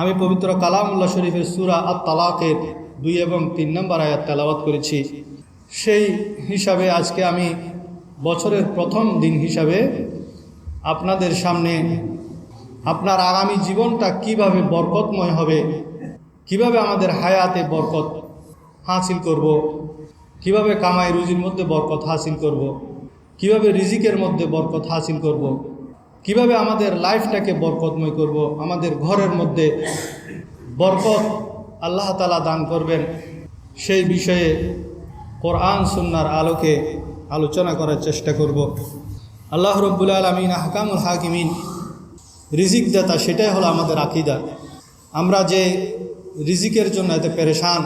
আমি পবিত্র কালামুল্লাহ শরীফের সূরা আত-তালাকের 2 এবং 3 নম্বর আয়াত তেলাওয়াত করেছি। সেই হিসাবে আজকে আমি বছরের প্রথম দিন হিসাবে আপনাদের সামনে আপনার আগামী জীবনটা কিভাবে বরকতময় হবে, কিভাবে আমাদের হায়াতে বরকত হাসিল করব, কিভাবে কামাই রুজির মধ্যে বরকত হাসিল করব, কিভাবে রিজিকের মধ্যে বরকত হাসিল করব, কিভাবে আমাদের লাইফটাকে বরকতময় করব, আমাদের ঘরের মধ্যে বরকত আল্লাহ তাআলা দান করবেন, সেই বিষয়ে কোরআন সুন্নাহর আলোকে আলোচনা করার চেষ্টা করব। আল্লাহ রাব্বুল আলামিন আহকামুল হাকিমিন, রিজিক দাতা, সেটাই হলো আমাদের আকীদা। আমরা যে রিজিকের জন্য এত পেরেশান,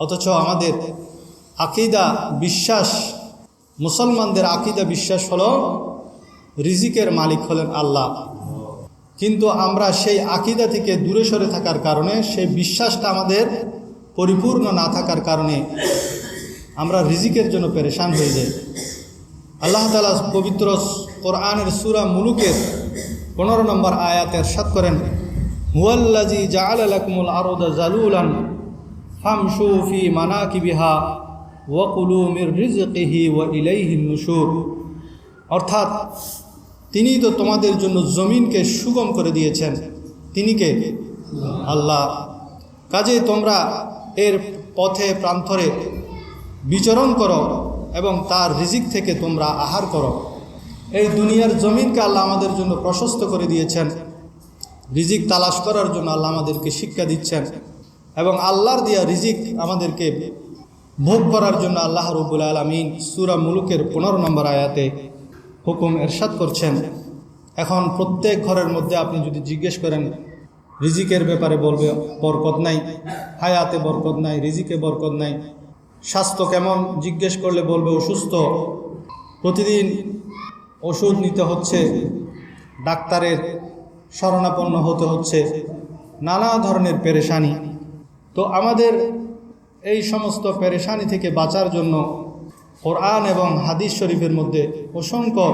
অথচ আমাদের আকীদা বিশ্বাস, মুসলমানদের আকীদা বিশ্বাস হলো রিজিকের মালিক হলেন আল্লাহ। কিন্তু আমরা সেই আকীদা থেকে দূরে সরে থাকার কারণে, সেই বিশ্বাসটা আমাদের পরিপূর্ণ না থাকার কারণে আমরা রিজিকের জন্য পেরেশান হয়ে যাই। আল্লাহ তাআলা পবিত্র কোরআনের সূরা মুলুকের 15 নম্বর আয়াতে ইরশাদ করেন, হুয়াল্লাযী জাআলা লাকুমুল আরদা যালুলান ফামশু ফি মানাকিবিহা ওয়া কুলু মির রিজকিহি ওয়া ইলাইহিন নুশুর। অর্থাৎ তিনিই তো তোমাদের জন্য জমিনকে সুগম করে দিয়েছেন। তিনি কে? আল্লাহ। কাজেই তোমরা এর পথে প্রান্তরে বিচরণ করো এবং তার রিজিক থেকে তোমরা আহার করো। এই দুনিয়ার জমিনকে আল্লাহ আমাদের জন্য প্রশস্ত করে দিয়েছেন। রিজিক তালাশ করার জন্য আল্লাহ আমাদেরকে শিক্ষা দিচ্ছেন এবং আল্লাহর দেয়া রিজিক আমাদেরকে ভোগ করার জন্য আল্লাহ রাব্বুল আলামিন সূরা মুলুকের 15 নম্বর আয়াতে হুকুম ইরশাদ করছেন। এখন প্রত্যেক ঘরের মধ্যে আপনি যদি জিজ্ঞেস করেন রিজিকের ব্যাপারে, বলবে বরকত নাই, হায়াতে বরকত নাই, রিজিকে বরকত নাই। স্বাস্থ্য কেমন জিজ্ঞেস করলে বলবে অসুস্থ, প্রতিদিন ওষুধ নিতে হচ্ছে, ডাক্তারের শরণাপন্ন হতে হচ্ছে, নানা ধরনের পেরেশানি। তো আমাদের এই সমস্ত পেরেশানি থেকে বাঁচার জন্য কোরআন এবং হাদিস শরীফের মধ্যে অসংখ্য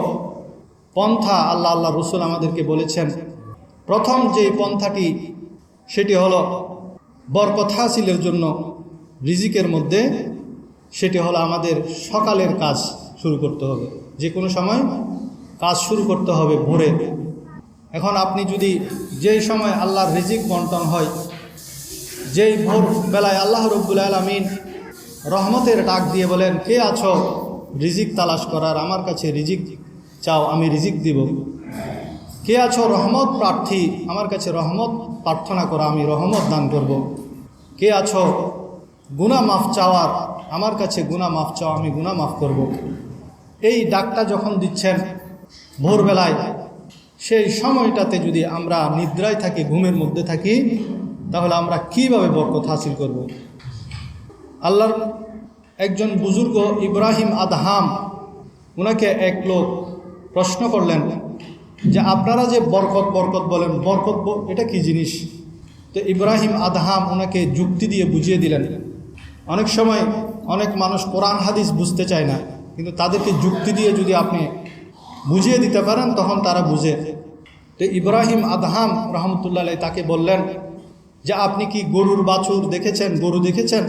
পন্থা আল্লাহ রসুল আমাদেরকে বলেছেন। প্রথম যে পন্থাটি, সেটি হলো বরকত হাসিলের জন্য রিজিকের মধ্যে, সেটি হলো আমাদের সকালের কাজ শুরু করতে হবে। যে কোনো সময় কাজ শুরু করতে হবে ভোরে। এখন আপনি যদি যেই সময় আল্লাহর রিজিক বন্টন হয়, যেই ভোর বেলায় আল্লাহ রাব্বুল আলামিন রহমতের ডাক দিয়ে বলেন, কে আছো রিজিক তালাশ করার, আমার কাছে রিজিক চাও, আমি রিজিক দিব। কে আছো রহমত প্রার্থী, আমার কাছে রহমত প্রার্থনা করা, আমি রহমত দান করব। কে আছো গুনাহ মাফ চাওয়ার, আমার কাছে গুনাহ মাফ চাও, আমি গুনাহ মাফ করব। এই ডাকটা যখন দিচ্ছেন ভোরবেলায়, সেই সময়টাতে যদি আমরা নিদ্রায় থাকি, ঘুমের মধ্যে থাকি, তাহলে আমরা কিভাবে বরকত হাসিল করব? আল্লাহর একজন বুজুর্গ ইব্রাহিম আদহাম, ওনাকে এক লোক প্রশ্ন করলেন যে আপনারা যে বরকত বরকত বলেন, বরকত এটা কি জিনিস? তো ইব্রাহিম আদহাম ওনাকে যুক্তি দিয়ে বুঝিয়ে দিলেন। অনেক সময় অনেক মানুষ কোরআন হাদিস বুঝতে চায় না, কিন্তু তাদেরকে যুক্তি দিয়ে যদি আপনি বুঝিয়ে দিতে পারেন তখন তারা বুঝে। তো ইব্রাহিম আদহাম রহমতুল্লাহ আলাইহি তাকে বললেন যে আপনি কি গরুর বাছুর দেখেছেন, গরু দেখেছেন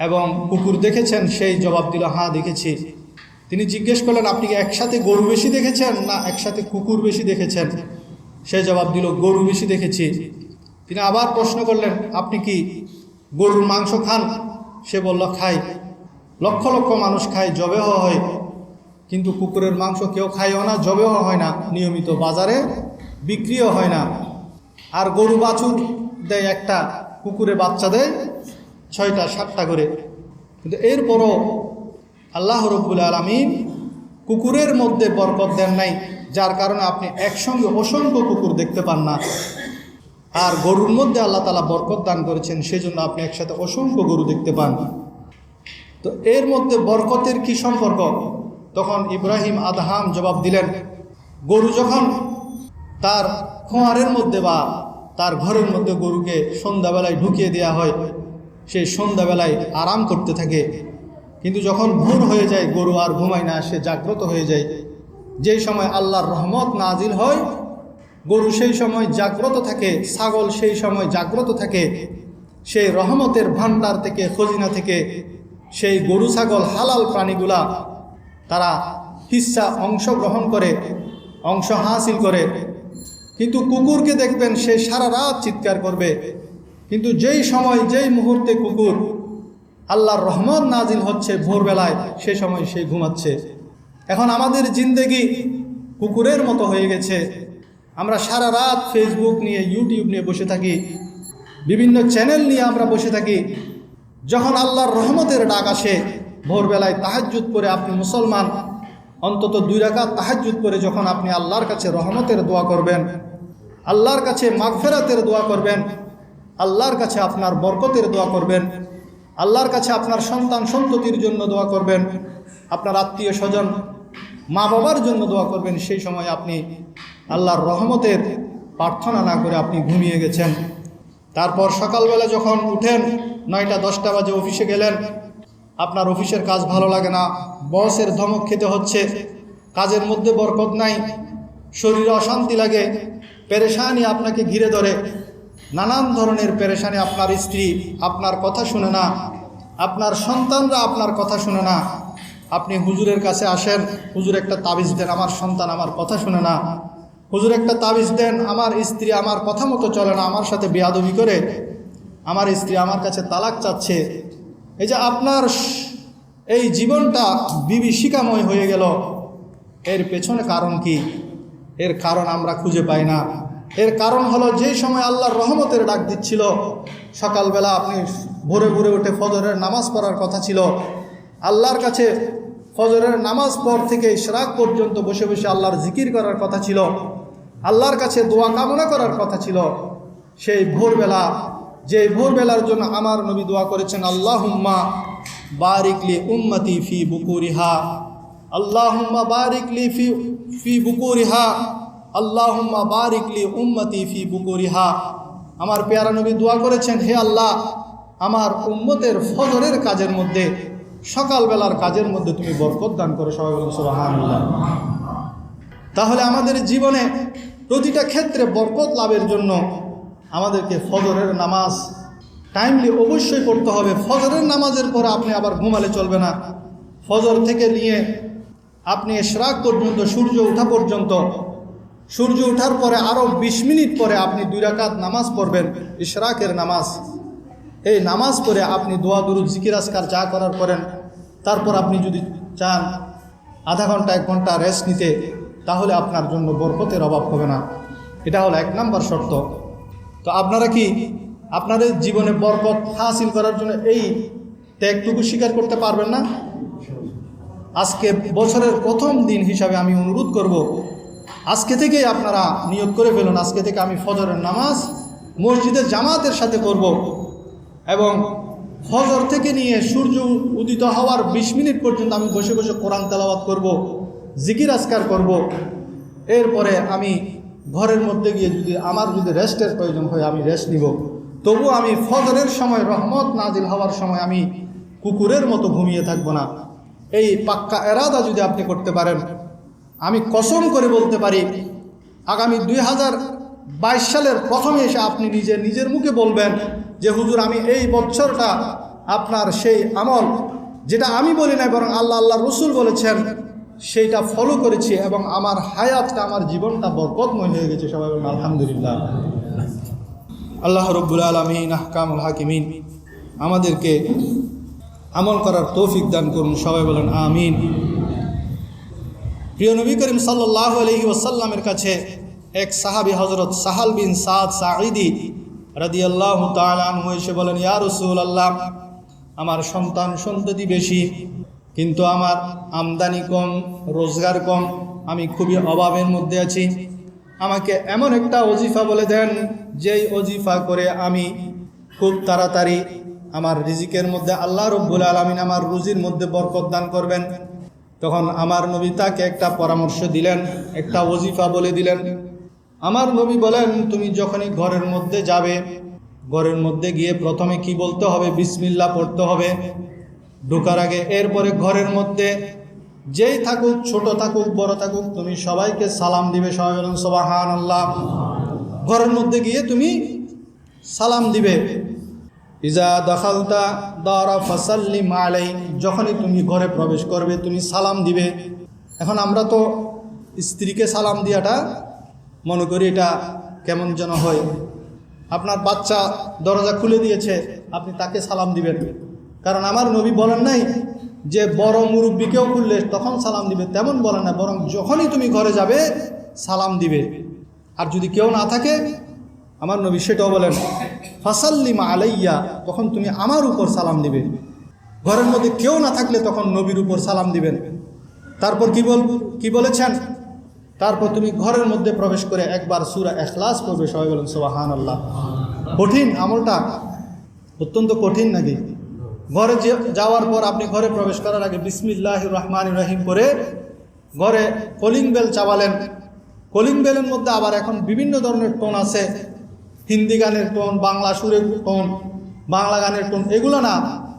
এবং কুকুর দেখেছেন? সেই জবাব দিল, হ্যাঁ দেখেছি। তিনি জিজ্ঞেস করলেন, আপনি কি একসাথে গরু বেশি দেখেছেন না একসাথে কুকুর বেশি দেখেছেন? সে জবাব দিল, গরু বেশি দেখেছি। তিনি আবার প্রশ্ন করলেন, আপনি কি গরুর মাংস খান? সে বলল, খাই। লক্ষ লক্ষ মানুষ খায়, জবেহ হয়, কিন্তু কুকুরের মাংস কেউ খায়ও না, জবেহ হয় না, নিয়মিত বাজারে বিক্রিও হয় না। আর গরু বাছুর দেয় একটা, কুকুরে বাচ্চা দেয় 6টা 7টা করে। কিন্তু এরপরও আল্লাহ রাব্বুল আলামিন কুকুরের মধ্যে বরকত দেন নাই, যার কারণে আপনি একসঙ্গে অসংখ্য কুকুর দেখতে পান না। আর গরুর মধ্যে আল্লাহ তাআলা বরকত দান করেছেন, সেজন্য আপনি একসাথে অসংখ্য গরু দেখতে পান। তো এর মধ্যে বরকতের কি সম্পর্ক? তখন ইব্রাহিম আদহাম জবাব দিলেন, গরু যখন তার খোঁয়ারের মধ্যে বা তার ঘরের মধ্যে গরুকে সন্ধ্যাবেলায় ঢুকিয়ে দেওয়া হয়, সেই সন্ধ্যাবেলায় আরাম করতে থাকে, কিন্তু যখন ভোর হয়ে যায় গরু আর ঘুমায় না, সে জাগ্রত হয়ে যায়। যেই সময় আল্লাহর রহমত নাজিল হয়, গরু সেই সময় জাগ্রত থাকে, ছাগল সেই সময় জাগ্রত থাকে। সেই রহমতের ভান্ডার থেকে, খজিনা থেকে সেই গরু ছাগল হালাল প্রাণীগুলা তারা হিস্সা অংশগ্রহণ করে, অংশ হাসিল করে। কিন্তু কুকুরকে দেখবেন সে সারা রাত চিৎকার করবে, কিন্তু যেই সময় যেই মুহূর্তে কুকুর আল্লাহর রহমত নাজিল হচ্ছে ভোরবেলায়, সে সময় সে ঘুমাচ্ছে। এখন আমাদের জিন্দেগি কুকুরের মতো হয়ে গেছে। আমরা সারা রাত ফেসবুক নিয়ে, ইউটিউব নিয়ে বসে থাকি, বিভিন্ন চ্যানেল নিয়ে আমরা বসে থাকি। যখন আল্লাহর রহমতের ডাক আসে ভোরবেলায় তাহাজ্জুদ করে, আপনি মুসলমান অন্তত 2 রাকাত তাহাজ্জুদ করে যখন আপনি আল্লাহর কাছে রহমতের দোয়া করবেন, আল্লাহর কাছে মাগফিরাতের দোয়া করবেন, আল্লাহর কাছে আপনার বরকতের দোয়া করবেন, আল্লাহর কাছে আপনার সন্তান সন্ততির জন্য দোয়া করবেন, আপনার আত্মীয় স্বজন মা বাবার জন্য দোয়া করবেন, সেই সময় আপনি আল্লাহর রহমতের প্রার্থনা না করে আপনি ঘুমিয়ে গেছেন। তারপর সকালবেলা যখন উঠেন, 9টা-10টা বাজে অফিসে গেলেন, আপনার অফিসের কাজ ভালো লাগে না, বসের ধমক খেতে হচ্ছে, কাজের মধ্যে বরকত নাই, শরীরে অশান্তি লাগে, পেরেশানি আপনাকে ঘিরে ধরে, নানান ধরনের পেরেশানি। আপনার স্ত্রী আপনার কথা শুনে না, আপনার সন্তানরা আপনার কথা শুনে না। আপনি হুজুরের কাছে আসেন, হুজুর একটা তাবিজ দেন, আমার সন্তান আমার কথা শুনে না। হুজুর একটা তাবিজ দেন, আমার স্ত্রী আমার কথা মতো চলে না, আমার সাথে বেয়াদবি করে, আমার স্ত্রী আমার কাছে তালাক চাচ্ছে। এই যে আপনার এই জীবনটা বিভীষিকাময় হয়ে গেল, এর পেছনে কারণ কি? এর কারণ আমরা খুঁজে পাই না। এর কারণ হলো, যেই সময় আল্লাহর রহমতের ডাক দিচ্ছিল, সকালবেলা আপনি ভোরে ভোরে উঠে ফজরের নামাজ পড়ার কথা ছিল, আল্লাহর কাছে ফজরের নামাজ পর থেকে ইশরাক পর্যন্ত বসে বসে আল্লাহর জিকির করার কথা ছিল, আল্লাহর কাছে দোয়া কামনা করার কথা ছিল। সেই ভোরবেলা, যে ভোরবেলার জন্য আমার নবী দোয়া করেছেন, আল্লাহুম্মা বারিক লি উম্মতি ফি বুকুরিহা, আল্লাহুম্মা বারিক লি ফি বুকুরিহা, আল্লাহুম্মা বারিক লি উম্মতি ফি বুকুরিহা। আমার পেয়ারা নবী দোয়া করেছেন, হে আল্লাহ, আমার উম্মতের ফজরের কাজের মধ্যে, সকালবেলার কাজের মধ্যে তুমি বরকত দান করো। সবাই বলুন সুবহানাল্লাহ। তাহলে আমাদের জীবনে প্রতিটা ক্ষেত্রে বরকত লাভের জন্য আমাদেরকে ফজরের নামাজ টাইমলি অবশ্যই পড়তে হবে। ফজরের নামাজের পরে আপনি আবার ঘুমালে চলবে না। ফজর থেকে নিয়ে আপনি ইশরাক পর্যন্ত, সূর্য ওঠা পর্যন্ত, সূর্য ওঠার পরে আরও 20 মিনিট পরে আপনি 2 রাকাত নামাজ পড়বেন, ইশরাকের নামাজ। এই নামাজ পড়ে আপনি দোয়া দুরুদ জিকির আজকার যা করার করেন। তারপর আপনি যদি চান আধা ঘন্টা 1 ঘন্টা রেস্ট নিতে, তাহলে আপনার জন্য বরকতের অভাব হবে না। এটা হলো 1 নম্বর শর্ত। তো আপনারা কি আপনাদের জীবনে বরকত হাসিল করার জন্য এই ত্যাগটুকু স্বীকার করতে পারবেন না? আজকে বছরের প্রথম দিন হিসাবে আমি অনুরোধ করব, আজকে থেকেই আপনারা নিয়ত করে ফেলুন, আজকে থেকে আমি ফজরের নামাজ মসজিদে জামাতের সাথে করব, এবং ফজর থেকে নিয়ে সূর্য উদিত হওয়ার 20 মিনিট পর্যন্ত আমি বসে বসে কোরআন তেলাওয়াত করব, জিকির আজকার করব। এরপরে আমি ঘরের মধ্যে গিয়ে আমার যদি রেস্টের প্রয়োজন হয় আমি রেস্ট নিব। তবু আমি ফজরের সময়, রহমত নাজিল হওয়ার সময় আমি কুকুরের মতো ঘুমিয়ে থাকবো না। এই পাক্কা এরাদা যদি আপনি করতে পারেন, আমি কসম করে বলতে পারি, আগামী 2022 সালের প্রথমে এসে আপনি নিজের মুখে বলবেন যে হুজুর, আমি এই বছরটা আপনার সেই আমল, যেটা আমি বলি না বরং আল্লাহ রসুল বলেছেন, সেইটা ফলো করেছি এবং আমার হায়াতটা, আমার জীবনটা বরকতময় হয়ে গেছে। সবাই বলুন আলহামদুলিল্লাহ। আল্লাহ রব্বুল আলামিন আহকামুল হাকিমিন আমাদেরকে আমল করার তৌফিক দান করুন। সবাই বলেন আমিন। প্রিয় নবী করিম সাল্লাল্লাহু আলাইহি ওয়াসাল্লামের কাছে এক সাহাবী হযরত সাহাল বিন সাদ সাঈদী রাদিয়াল্লাহু তাআলা আনহু এসে বলেন, ইয়া রাসূলুল্লাহ, আমার সন্তান সন্ততি বেশি, কিন্তু আমার আমদানি কম, রোজগার কম, আমি খুবই অভাবের মধ্যে আছি। আমাকে এমন একটা ওজিফা বলে দেন, যেই ওজিফা করে আমি খুব তাড়াতাড়ি আমার রিজিকের মধ্যে আল্লাহ রব্বুল আলামিন আমার রুজির মধ্যে বরকত দান করবেন। তখন আমার নবী তাকে একটা পরামর্শ দিলেন, একটা ওজিফা বলে দিলেন। আমার নবী বলেন, তুমি যখনই ঘরের মধ্যে যাবে, ঘরের মধ্যে গিয়ে প্রথমে কি বলতে হবে? বিসমিল্লাহ পড়তে হবে ঢোকার আগে। এরপরে ঘরের মধ্যে যেই থাকুক, ছোট থাকুক, বড় থাকুক, তুমি সবাইকে সালাম দিবে। সবাই বলুন সুবহানাল্লাহ। ঘরের মধ্যে গিয়ে তুমি সালাম দিবে। ইজা দাখালতা দারা ফাসাল্লিম আলাই, যখনই তুমি ঘরে প্রবেশ করবে তুমি সালাম দিবে। এখন আমরা তো স্ত্রীকে সালাম দিয়াটা মনে করি এটা কেমন যেন হয়। আপনার বাচ্চা দরজা খুলে দিয়েছে, আপনি তাকে সালাম দিবেন, কারণ আমার নবী বলেন নাই যে বড় মুরব্বীকেও খুললে তখন সালাম দিবে, তেমন বলেন না, বরং যখনই তুমি ঘরে যাবে সালাম দিবে। আর যদি কেউ না থাকে, আমার নবী সেটাও বলেন ফাসাল্লিম আলাইয়া, তখন তুমি আমার উপর সালাম দিবে। ঘরের মধ্যে কেউ না থাকলে তখন নবীর উপর সালাম দিবেন। তারপর কি বলেছেন? তারপর তুমি ঘরের মধ্যে প্রবেশ করে একবার সূরা ইখলাস পড়বে। সবাই বলেন সুবহানাল্লাহ। কঠিন আমলটা, অত্যন্ত কঠিন নাকি? ঘরে যাওয়ার পর আপনি ঘরে প্রবেশ করার আগে বিসমিল্লাহির রহমানির রহিম করে ঘরে কলিং বেল চাবালেন। কলিং বেলের মধ্যে আবার এখন বিভিন্ন ধরনের টোন আছে, হিন্দি গানের টোন, বাংলা সুরের টোন, বাংলা গানের টোন, এগুলো না,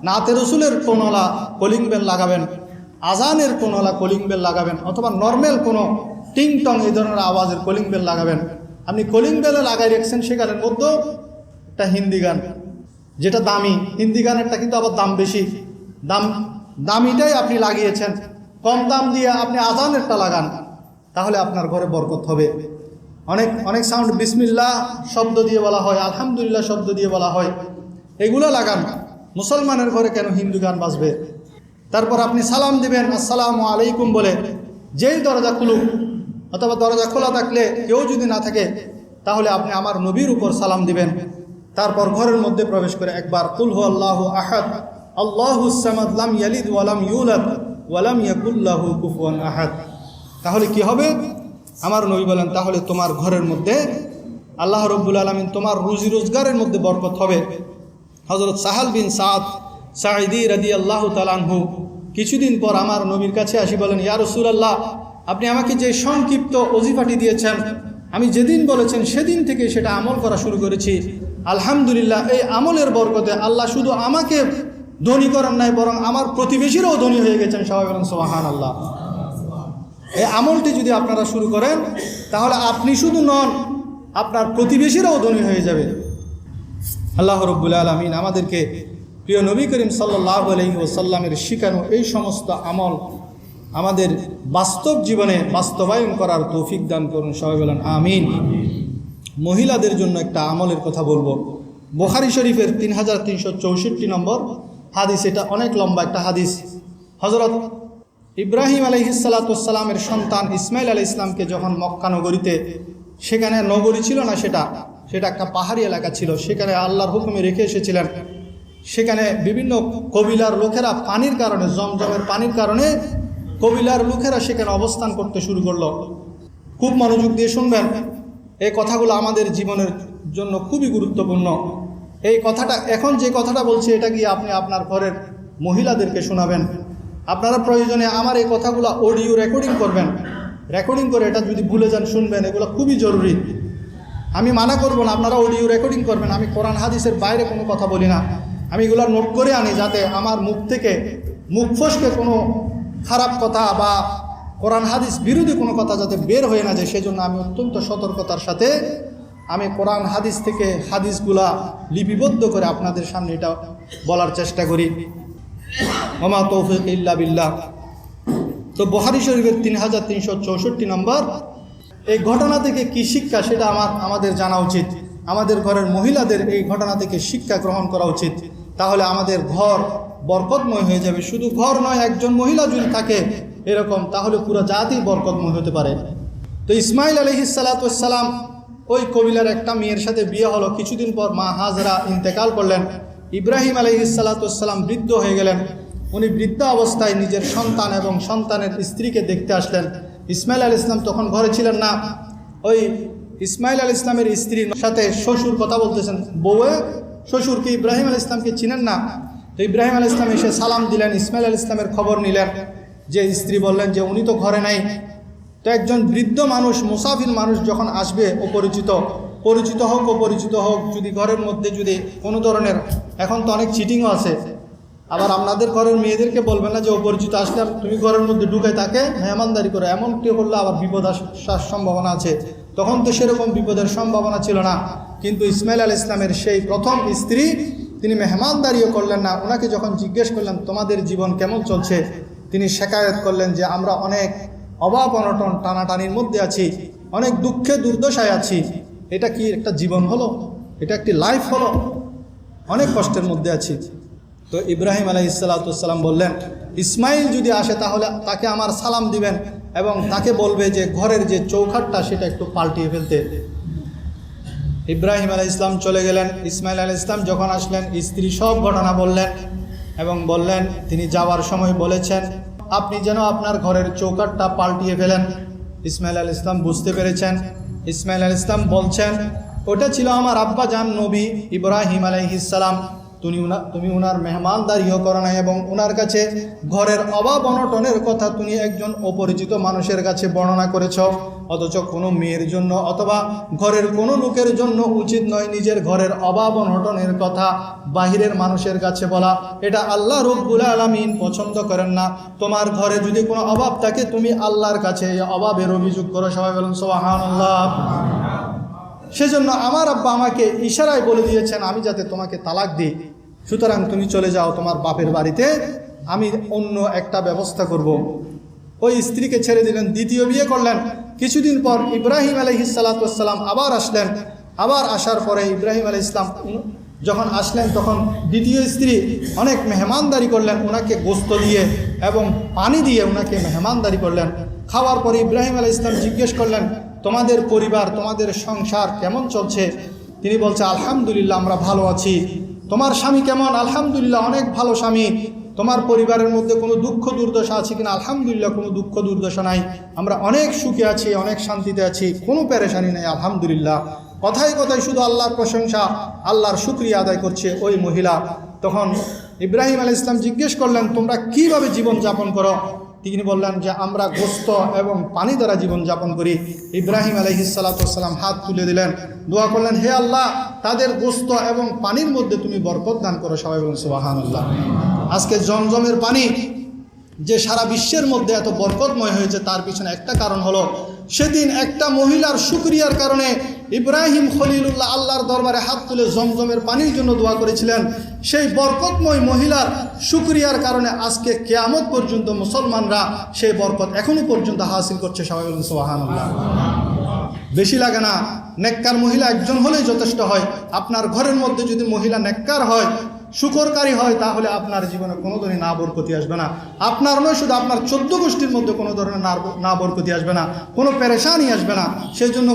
নাতে রসুলের টোনওয়ালা কলিং বেল লাগাবেন, আজানের টোনওয়ালা কলিং বেল লাগাবেন, অথবা নর্মাল কোনো টিং টং এই ধরনের আওয়াজের কলিং বেল লাগাবেন। আপনি কলিং বেলে লাগাই রেখেছেন, সেখানের মধ্যেও একটা হিন্দি গান, যেটা দামি, হিন্দি গানেরটা কিন্তু আবার দাম বেশি, দামিটাই আপনি লাগিয়েছেন, কম দাম দিয়ে আপনি আজানেরটা লাগান, তাহলে আপনার ঘরে বরকত হবে। অনেক সাউন্ড বিসমিল্লাহ শব্দ দিয়ে বলা হয়, আলহামদুলিল্লাহ শব্দ দিয়ে বলা হয়, এগুলো লাগান। মুসলমানের ঘরে কেন হিন্দু গান বাজবে? তারপর আপনি সালাম দিবেন আসসালামু আলাইকুম বলে। যেই দরজা খুলুক, অথবা দরজা খোলা থাকলে কেউ যদি না থাকে, তাহলে আপনি আমার নবীর উপর সালাম দিবেন। তারপর ঘরের মধ্যে প্রবেশ করে একবার কুল হু আল্লাহু আহাদ আল্লাহুস সামাদ লাম ইয়ালিদ ওয়া লাম ইউলাদ ওয়া লাম ইয়াকুল লাহু কুফুয়ান আহাদ। তাহলে কি হবে? আমার নবী বলেন, তাহলে তোমার ঘরের মধ্যে আল্লাহ রাব্বুল আলামিন তোমার রুজি রোজগারের মধ্যে বরকত হবে। হযরত সাহাল বিন সাঈদী রাদিয়াল্লাহু তাআলা আনহু কিছুদিন পর আমার নবীর কাছে আসি বলেন, ইয়া রাসূলুল্লাহ, আপনি আমাকে যে সংক্ষিপ্ত ওজিফাটি দিয়েছেন, আমি যেদিন বলেছেন সেদিন থেকে সেটা আমল করা শুরু করেছি। আলহামদুলিল্লাহ, এই আমলের বরকতে আল্লাহ শুধু আমাকে ধনী করেন নাই, বরং আমার প্রতিবেশীরাও ধনী হয়ে গেছেন। সবাই বলেন সুবহানাল্লাহ। এই আমলটি যদি আপনারা শুরু করেন, তাহলে আপনি শুধু নন, আপনার প্রতিবেশীরাও ধনী হয়ে যাবে। আল্লাহ রাব্বুল আলামিন আমাদেরকে প্রিয় নবী করিম সাল্লাল্লাহু আলাইহি ওয়াসাল্লামের শিখানো এই সমস্ত আমল আমাদের বাস্তব জীবনে বাস্তবায়ন করার তৌফিক দান করুন। সবাই বলেন আমিন। মহিলাদের জন্য একটা আমলের কথা বলবো। বুখারী শরীফের 3364 নম্বর হাদিস, এটা অনেক লম্বা একটা হাদিস। হযরত ইব্রাহিম আলাইহিসসালামের সন্তান ইসমাইল আলাইহিস সালামকে যখন মক্কা নগরীতে, সেখানে নগরী ছিল না, সেটা একটা পাহাড়ি এলাকা ছিল, সেখানে আল্লাহর হুকুমে রেখে এসেছিলেন। সেখানে বিভিন্ন কবিলার লোকেরা পানির কারণে, জমজমের পানির কারণে কবিলার লোকেরা সেখানে অবস্থান করতে শুরু করলো। খুব মনোযোগ দিয়ে শুনবেন, এই কথাগুলো আমাদের জীবনের জন্য খুবই গুরুত্বপূর্ণ। এই কথাটা, এখন যে কথাটা বলছি, এটা গিয়ে আপনি আপনার ঘরের মহিলাদেরকে শোনাবেন। আপনারা প্রয়োজনে আমার এই কথাগুলো অডিও রেকর্ডিং করবেন, রেকর্ডিং করে এটা যদি ভুলে যান শুনবেন, এগুলো খুবই জরুরি। আমি মানা করব না, আপনারা অডিও রেকর্ডিং করবেন। আমি কোরআন হাদিসের বাইরে কোনো কথা বলি না, আমি এগুলো নোট করে আনি, যাতে আমার মুখ থেকে, মুখ ফসকে কোনো খারাপ কথা বা কোরআন হাদিস বিরোধী কোনো কথা যাতে বের হয়ে না যায়, সেজন্য আমি অত্যন্ত সতর্কতার সাথে আমি কোরআন হাদিস থেকে হাদিসগুলা লিপিবদ্ধ করে আপনাদের সামনে এটা বলার চেষ্টা করি। ওমা তৌফিক ইল্লা বিল্লাহ। তো বুখারী শরীফের 3364 নম্বর এই ঘটনা থেকে কি শিক্ষা, সেটা আমাদের জানা উচিত। আমাদের ঘরের মহিলাদের এই ঘটনা থেকে শিক্ষা গ্রহণ করা উচিত, তাহলে আমাদের ঘর বরকতময় হয়ে যাবে। শুধু ঘর নয়, একজন মহিলা যদি থাকে এরকম, তাহলে পুরো জাতি বরকতময় হতে পারে। তো ইসমাইল আলাইহিসসালাম ওই কবিলার একটা মেয়ের সাথে বিয়ে হলো। কিছুদিন পর মা হাজরা ইন্তেকাল করলেন। ইব্রাহিম আলাইহিসসালাম বৃদ্ধ হয়ে গেলেন। উনি বৃদ্ধ অবস্থায় নিজের সন্তান এবং সন্তানের স্ত্রীকে দেখতে আসলেন। ইসমাইল আলাইহিস সালাম তখন ঘরে ছিলেন না। ওই ইসমাইল আলাইহিস সালামের স্ত্রীর সাথে শ্বশুর কথা বলতেছেন। বউয়ে শ্বশুরকে ইব্রাহিম আলাইহিস সালামকে চিনেন না। তো ইব্রাহিম আলাইহিস সালাম এসে সালাম দিলেন, ইসমাইল আলাইহিস সালামের খবর নিলেন। যে স্ত্রী বললেন যে উনি তো ঘরে নাই। তো একজন বৃদ্ধ মানুষ, মুসাফির মানুষ যখন আসবে, পরিচিত হোক অপরিচিত হোক, যদি ঘরের মধ্যে যদি কোনো ধরনের, এখন তো অনেক চিটিংও আছে, আবার আপনাদের ঘরের মেয়েদেরকে বলবেন না যে অপরিচিত আসলে তুমি ঘরের মধ্যে ঢুকে তাকে মেহমানদারি করো, এমনটি করলে আবার বিপদ আসার সম্ভাবনা আছে। তখন তো সেরকম বিপদের সম্ভাবনা ছিল না, কিন্তু ইসমাইল আলাইহিস সালামের সেই প্রথম স্ত্রী তিনি মেহমানদারিও করলেন না। ওনাকে যখন জিজ্ঞেস করলেন তোমাদের জীবন কেমন চলছে, তিনি শেকায়ত করলেন যে আমরা অনেক অভাব অনটন টানাটানির মধ্যে আছি, অনেক দুঃখে দুর্দশায় আছি। এটা কি একটা জীবন হলো? এটা একটি লাইফ হলো? অনেক কষ্টের মধ্যে আছি। তো ইব্রাহিম আলাইহিসসালাম বললেন ইসমাইল যদি আসে তাহলে তাকে আমার সালাম দিবেন এবং তাকে বলবে যে ঘরের যে চৌখাটটা সেটা একটু পাল্টিয়ে ফেলতে। ইব্রাহিম আলাইহিস সালাম চলে গেলেন। ইসমাইল আলাইহিস সালাম যখন আসলেন, স্ত্রী সব ঘটনা বললেন এবং বললেন তিনি যাওয়ার সময় বলেছেন আপনি যেন আপনার ঘরের চৌকাঠটা পাল্টিয়ে ফেলেন। ইসমাইল আলাইহিস সালাম বুঝতে পেরেছেন। ইসমাইল আলাইহিস সালাম বলছেন ওটা ছিল আমার আব্বা জান নবী ইব্রাহিম আলাইহিস সালাম, তুমি উনার মেহমানদারিও করো না এবং উনার কাছে ঘরের অভাব অনটনের কথা তুমি একজন অপরিচিত মানুষের কাছে বর্ণনা করেছ। অথচ কোনো মেয়ের জন্য অথবা ঘরের কোনো লোকের জন্য উচিত নয় নিজের ঘরের অভাব অনটনের কথা বাহিরের মানুষের কাছে বলা। এটা আল্লাহ রব্বুল আলামিন পছন্দ করেন না। তোমার ঘরে যদি কোনো অভাব থাকে তুমি আল্লাহর কাছে এই অভাবের অভিযোগ করো। সবাই বলুন সুবহানাল্লাহ। সেজন্য আমার আব্বা আমাকে ইশারায় বলে দিয়েছেন আমি যাতে তোমাকে তালাক দিই, সুতরাং তুমি চলে যাও তোমার বাপের বাড়িতে, আমি অন্য একটা ব্যবস্থা করব। ওই স্ত্রীকে ছেড়ে দিলেন, দ্বিতীয় বিয়ে করলেন। কিছুদিন পর ইব্রাহিম আলাইহিসসালাম আবার আসলেন। আবার আসার পরে ইব্রাহিম আলাইহিস সালাম যখন আসলেন তখন দ্বিতীয় স্ত্রী অনেক মেহমানদারি করলেন, ওনাকে গোস্ত দিয়ে এবং পানি দিয়ে ওনাকে মেহমানদারি করলেন। খাওয়ার পরে ইব্রাহিম আলাইহিস সালাম জিজ্ঞেস করলেন তোমাদের পরিবার তোমাদের সংসার কেমন চলছে? তিনি বলছে আলহামদুলিল্লাহ আমরা ভালো আছি। তোমার স্বামী কেমন? আলহামদুলিল্লাহ অনেক ভালো স্বামী। তোমার পরিবারের মধ্যে কোনো দুঃখ দুর্দশা আছে কিনা? আলহামদুলিল্লাহ কোনো দুঃখ দুর্দশা নাই, আমরা অনেক সুখে আছি, অনেক শান্তিতে আছি, কোনো পেরেশানি নেই আলহামদুলিল্লাহ। কথায় কথায় শুধু আল্লাহর প্রশংসা, আল্লাহর শুকরিয়া আদায় করছে ওই মহিলা। তখন ইব্রাহিম আলাইহিস সালাম জিজ্ঞেস করলেন তোমরা কিভাবে জীবনযাপন করো? তিনি বললেন যে আমরা গোস্ত এবং পানি দ্বারা জীবনযাপন করি। ইব্রাহিম আলাইহিসসালাম হাত তুলে দিলেন, দোয়া করলেন হে আল্লাহ তাদের গোস্ত এবং পানির মধ্যে তুমি বরকত দান করো। সবাই বলুন সুবহানাল্লাহ। আজকে জমজমের পানি যে সারা বিশ্বের মধ্যে এত বরকতময় হয়েছে তার পিছনে একটা কারণ হলো সেদিন একটা মহিলার শুকরিয়ার কারণে ইব্রাহিম খলিলুল্লাহ আল্লাহর দরবারে হাত তুলে জমজমের পানির জন্য দোয়া করেছিলেন। সেই বরকতময় মহিলার শুকরিয়ার কারণে আজকে কিয়ামত পর্যন্ত মুসলমানরা সেই বরকত এখনো পর্যন্ত হাসিল করছে। সবাই বলুন সুবহানাল্লাহ। বেশি লাগে না, নেককার মহিলা একজন হলেই যথেষ্ট হয়। আপনার ঘরের মধ্যে যদি মহিলা নেককার হয়, শুকরকারী হয়, তাহলে আপনার জীবনে কোনো ধরনের না বরকতি আসবে না। আপনার নয়, শুধু আপনার 14 গোষ্ঠীর মধ্যে কোনো ধরনের না বরকতি আসবে না, কোনো পেরেশানি আসবে না। সেই জন্য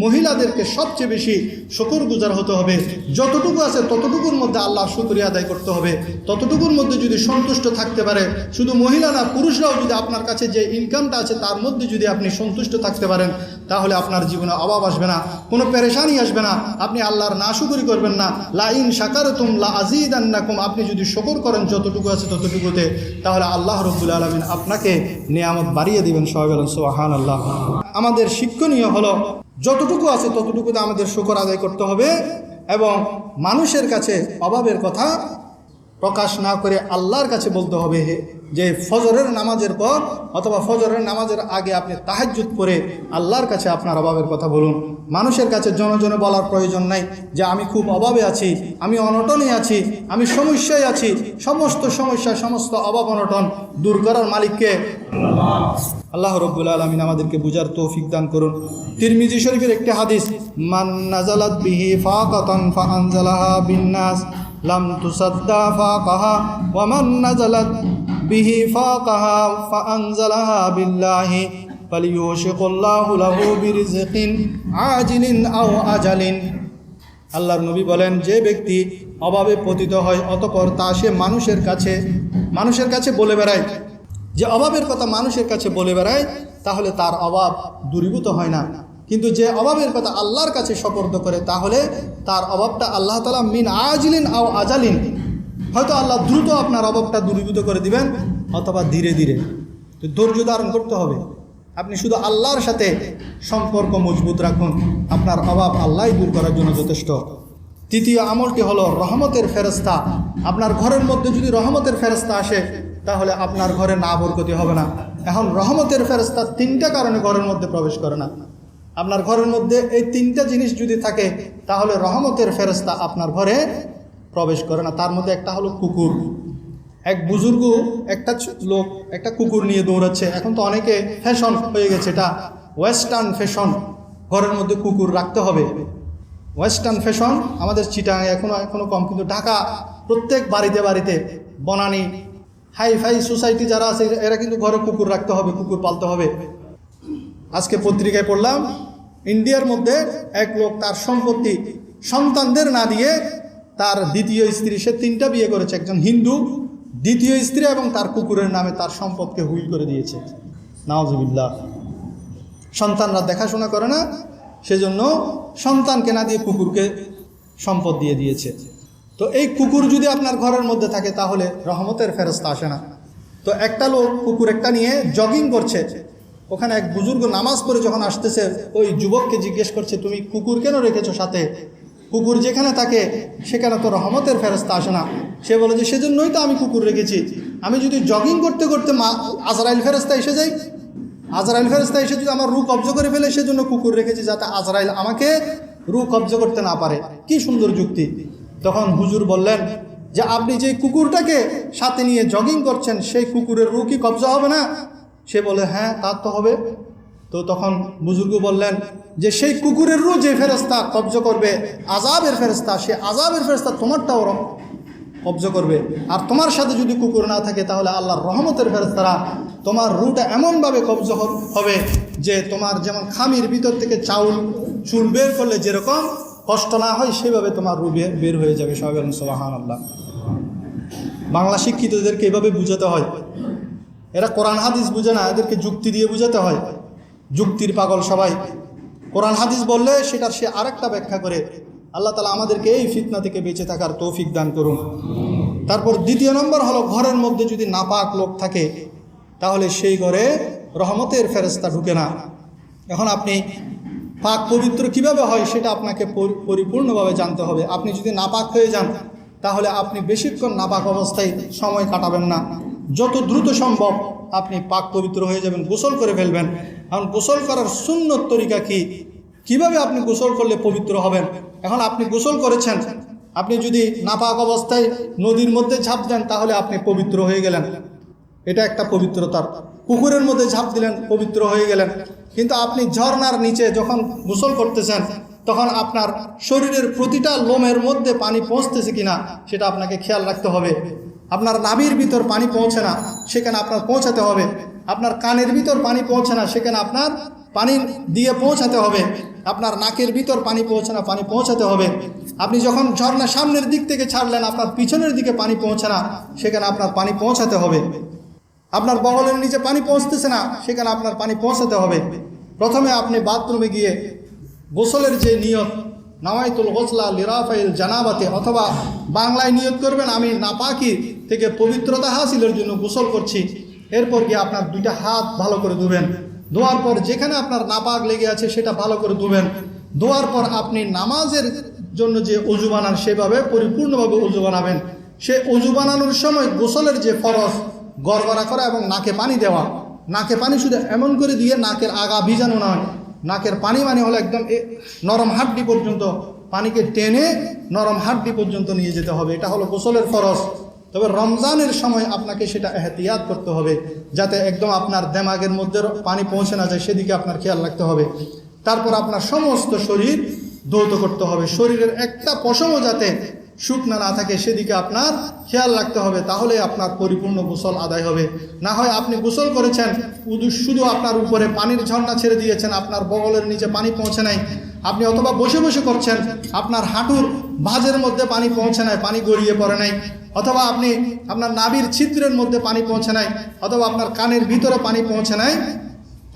মহিলাদেরকে সবচেয়ে বেশি শুকরগুজার হতে হবে। যতটুকু আছে ততটুকুর মধ্যে আল্লাহর শুকরিয়া আদায় করতে হবে। ততটুকুর মধ্যে যদি সন্তুষ্ট থাকতে পারে, শুধু মহিলা না পুরুষরাও যদি আপনার কাছে যে ইনকামটা আছে তার মধ্যে যদি আপনি সন্তুষ্ট থাকতে পারেন, তাহলে আপনার জীবনে অভাব আসবে না, কোনো পেরেশানি আসবে না, আপনি আল্লাহর নাশুকরি করবেন না। লা ইন শাকারতুম লা আযীদান্নাকুম, আপনি যদি শুকর করেন যতটুকু আছে ততটুকুতে, তাহলে আল্লাহ রাব্বুল আলামিন আপনাকে নিয়ামত বাড়িয়ে দিবেন। সবাই বলেন সুবহানাল্লাহ। আমাদের শিক্ষণীয় হলো যতটুকু আছে ততটুকুতে আমাদের শুকর আদায় করতে হবে এবং মানুষের কাছে অভাবের কথা প্রকাশ না করে আল্লাহর কাছে বলতে হবে যে ফজরের নামাজের পর অথবা ফজরের নামাজের আগে আপনি তাহাজ্জুদ পড়ে আল্লাহর কাছে আপনার অভাবের কথা বলুন। মানুষের কাছে জনজনে বলার প্রয়োজন নাই যে আমি খুব অভাবে আছি, আমি অনটনে আছি, আমি সমস্যায় আছি। সমস্ত সমস্যা, সমস্ত অভাব অনটন দূর করার মালিককে আল্লাহ রাব্বুল আলামিন আমাদেরকে বুঝার তৌফিক দান করুন। তিরমিজি শরীফের একটি হাদিস, মান নাযালাত বিহি ফাকাতান ফাআনজালাহা বিন্নাস লাম তুসাদ্দা ফাকাহা ওয়া মান নাযালাত বিহি ফাকাহা ফাআনজালাহা বিল্লাহি ফালিয়ুশিকুল্লাহু লাহু বিরিজকিন আজিলিন আও আজালিন। আল্লাহর নবী বলেন যে ব্যক্তি অভাবে পতিত হয় অতঃপর তা সে মানুষের কাছে বলে বেড়ায়, যে অভাবের কথা মানুষের কাছে বলে বেড়ায়, তাহলে তার অভাব দূরীভূত হয় না। কিন্তু যে অভাবের কথা আল্লাহর কাছে সুপর্দ করে, তাহলে তার অভাবটা আল্লাহ তাআলা মিন আজিলিন আও আজালিন, হয়তো আল্লাহ দ্রুত আপনার অভাবটা দূরীভূত করে দিবেন অথবা ধীরে ধীরে। তো ধৈর্য ধারণ করতে হবে। আপনি শুধু আল্লাহর সাথে সম্পর্ক মজবুত রাখুন, আপনার অভাব আল্লাহই দূর করার জন্য যথেষ্ট। তৃতীয় আমলটি হলো রহমতের ফেরেশতা। আপনার ঘরের মধ্যে যদি রহমতের ফেরেশতা আসে তাহলে আপনার ঘরে না বরকতি হবে না। এখন রহমতের ফেরেশতা তিনটা কারণে ঘরের মধ্যে প্রবেশ করে না। আপনার ঘরের মধ্যে এই তিনটা জিনিস যদি থাকে তাহলে রহমতের ফেরেশতা আপনার ঘরে প্রবেশ করে না। তার মধ্যে একটা হলো কুকুর। এক বুজুর্গ একটা লোক একটা কুকুর নিয়ে দৌড়াচ্ছে। এখন তো অনেকে ফ্যাশন হয়ে গেছে, এটা ওয়েস্টার্ন ফ্যাশন, ঘরের মধ্যে কুকুর রাখতে হবে। ওয়েস্টার্ন ফ্যাশন আমাদের চিটাগাঁয়ে এখনো কম, কিন্তু ঢাকা প্রত্যেক বাড়িতে বাড়িতে বনানী হাই ফাই সোসাইটি যারা আছে এরা কিন্তু ঘরে কুকুর রাখতে হবে, কুকুর পালতে হবে। আজকে পত্রিকায় পড়লাম ইন্ডিয়ার মধ্যে এক লোক তার সম্পত্তি সন্তানদের না দিয়ে তার দ্বিতীয় স্ত্রী, সে 3টা বিয়ে করেছে, একজন হিন্দু, দ্বিতীয় স্ত্রী এবং তার কুকুরের নামে তার সম্পদকে হুইল করে দিয়েছে। নাউজুবিল্লাহ। সন্তানরা দেখাশোনা করে না, সেজন্য সন্তানকে না দিয়ে কুকুরকে সম্পদ দিয়ে দিয়েছে। তো এই কুকুর যদি আপনার ঘরের মধ্যে থাকে তাহলে রহমতের ফেরেশতা আসে না। তো একটা লোক কুকুর একটা নিয়ে জগিং করছে, ওখানে এক বুজুর্গ নামাজ পড়ে যখন আসতেছে ওই যুবককে জিজ্ঞেস করছে, তুমি কুকুর কেন রেখেছো সাথে? কুকুর যেখানে থাকে সেখানে তো রহমতের ফেরেশতা আসে না। সে বলে যে সেজন্যই তো আমি কুকুর রেখেছি, আমি যদি জগিং করতে করতে আজরাইল ফেরেশতা এসে যাই, আজরাইল ফেরেশতা এসে যদি আমার রূহ কব্জা করে ফেলে, সেজন্য কুকুর রেখেছি যাতে আজরাইল আমাকে রূহ কব্জা করতে না পারে। কি সুন্দর যুক্তি। তখন হুজুর বললেন যে আপনি যে কুকুরটাকে সাথে নিয়ে জগিং করছেন সেই কুকুরের রূহ কি কব্জা হবে না? সে বলে হ্যাঁ তার তো হবে। তো তখন বুজুর্গ বললেন যে সেই কুকুরের রূহ যে ফেরেশতা কব্জা করবে আযাবের ফেরেশতা, সে আযাবের ফেরেশতা তোমারটাও কব্জা করবে। আর তোমার সাথে যদি কুকুর না থাকে তাহলে আল্লাহর রহমতের ফেরেশতারা তোমার রূহটা এমনভাবে কব্জা হবে যে তোমার যেমন খামির ভিতর থেকে চুল বের করলে যেরকম কষ্ট না হয় সেভাবে তোমার রূহ বের হয়ে যাবে। সবাই বলেন সুবহানাল্লাহ। বাংলা শিক্ষিতদেরকে এভাবে বুঝাতে হয়। এরা কোরআন হাদিস বুঝে না, এদেরকে যুক্তি দিয়ে বুঝাতে হয়। যুক্তির পাগল সবাই। কোরআন হাদিস বললে সেটার সে আরেকটা ব্যাখ্যা করে। আল্লাহ তাআলা আমাদেরকে এই ফিতনা থেকে বেঁচে থাকার তৌফিক দান করুন। তারপর দ্বিতীয় নম্বর হলো ঘরের মধ্যে যদি নাপাক লোক থাকে তাহলে সেই ঘরে রহমতের ফেরেশতা ঢুকে না। এখন আপনি পাক পবিত্র কিভাবে হয় সেটা আপনাকে পরিপূর্ণভাবে জানতে হবে। আপনি যদি নাপাক হয়ে যান তাহলে আপনি বেশিক্ষণ নাপাক অবস্থায় সময় কাটাবেন না। যত দ্রুত সম্ভব আপনি পাক পবিত্র হয়ে যাবেন, গোসল করে ফেলবেন। এখন গোসল করার সুন্নত তরিকা কি, কিভাবে আপনি গোসল করলে পবিত্র হবেন? এখন আপনি গোসল করেছেন, আপনি যদি নাপাক অবস্থায় নদীর মধ্যে ঝাঁপ দেন তাহলে আপনি পবিত্র হয়ে গেলেন, এটা একটা পবিত্রতার। পুকুরের মধ্যে ঝাঁপ দিলেন, পবিত্র হয়ে গেলেন। কিন্তু আপনি ঝর্ণার নিচে যখন গোসল করতেছেন তখন আপনার শরীরের প্রতিটা লোমের মধ্যে পানি পৌঁছতেছে কিনা সেটা আপনাকে খেয়াল রাখতে হবে। আপনার নাভির ভিতর পানি পৌঁছে না, সেখানে আপনার পৌঁছাতে হবে। আপনার কানের ভিতর পানি পৌঁছে না, সেখানে আপনার পানি দিয়ে পৌঁছাতে হবে। আপনার নাকের ভিতর পানি পৌঁছে না, পানি পৌঁছাতে হবে। আপনি যখন ঝর্ণা সামনের দিক থেকে ছাড়লেন, আপনার পিছনের দিকে পানি পৌঁছে না, সেখানে আপনার পানি পৌঁছাতে হবে। আপনার বগলের নিচে পানি পৌঁছতেছে না, সেখানে আপনার পানি পৌঁছাতে হবে। প্রথমে আপনি বাথরুমে গিয়ে গোসলের যে নিয়ত, নাওয়াইতুল গোসলা লিরাফাইল জানাবাতে, অথবা বাংলায় নিয়ত করবেন আমি নাপাকি থেকে পবিত্রতা হাসিলের জন্য গোসল করছি। এরপর গিয়ে আপনার 2টা হাত ভালো করে ধুবেন। ধোয়ার পর যেখানে আপনার নাপাক লেগে আছে সেটা ভালো করে ধুবেন। ধোয়ার পর আপনি নামাজের জন্য যে অজু বানান সেভাবে পরিপূর্ণভাবে অজু বানাবেন। সে অজু বানানোর সময় গোসলের যে ফরজ গড়গড়া করা এবং নাকে পানি দেওয়া, নাকে পানি শুধু এমন করে দিয়ে নাকের আগা ভিজানো নয়, নাকের পানি মানে হলো একদম নরম হাড্ডি পর্যন্ত পানিকে টেনে নরম হাড্ডি পর্যন্ত নিয়ে যেতে হবে। এটা হলো গোসলের ফরজ। তবে রমজানের সময় আপনাকে সেটা এহতিয়াত করতে হবে যাতে একদম আপনার দেমাগের মধ্যে পানি পৌঁছে না যায়, সেদিকে আপনার খেয়াল রাখতে হবে। তারপর আপনার সমস্ত শরীর ধৌত করতে হবে, শরীরের একটা পশমও যাতে শুকনা না থাকে সেদিকে আপনার খেয়াল রাখতে হবে। তাহলে আপনার পরিপূর্ণ গোসল আদায় হবে। না হয় আপনি গোসল করেছেন, শুধু আপনার উপরে পানির ঝর্ণা ছেড়ে দিয়েছেন, আপনার বগলের নিচে পানি পৌঁছে নাই। আপনি অথবা বসে বসে করছেন, আপনার হাঁটুর ভাঁজের মধ্যে পানি পৌঁছে নাই, পানি গড়িয়ে পড়ে নাই, অথবা আপনি আপনার নাভির ছিদ্রের মধ্যে পানি পৌঁছে নাই, অথবা আপনার কানের ভিতরে পানি পৌঁছে নাই,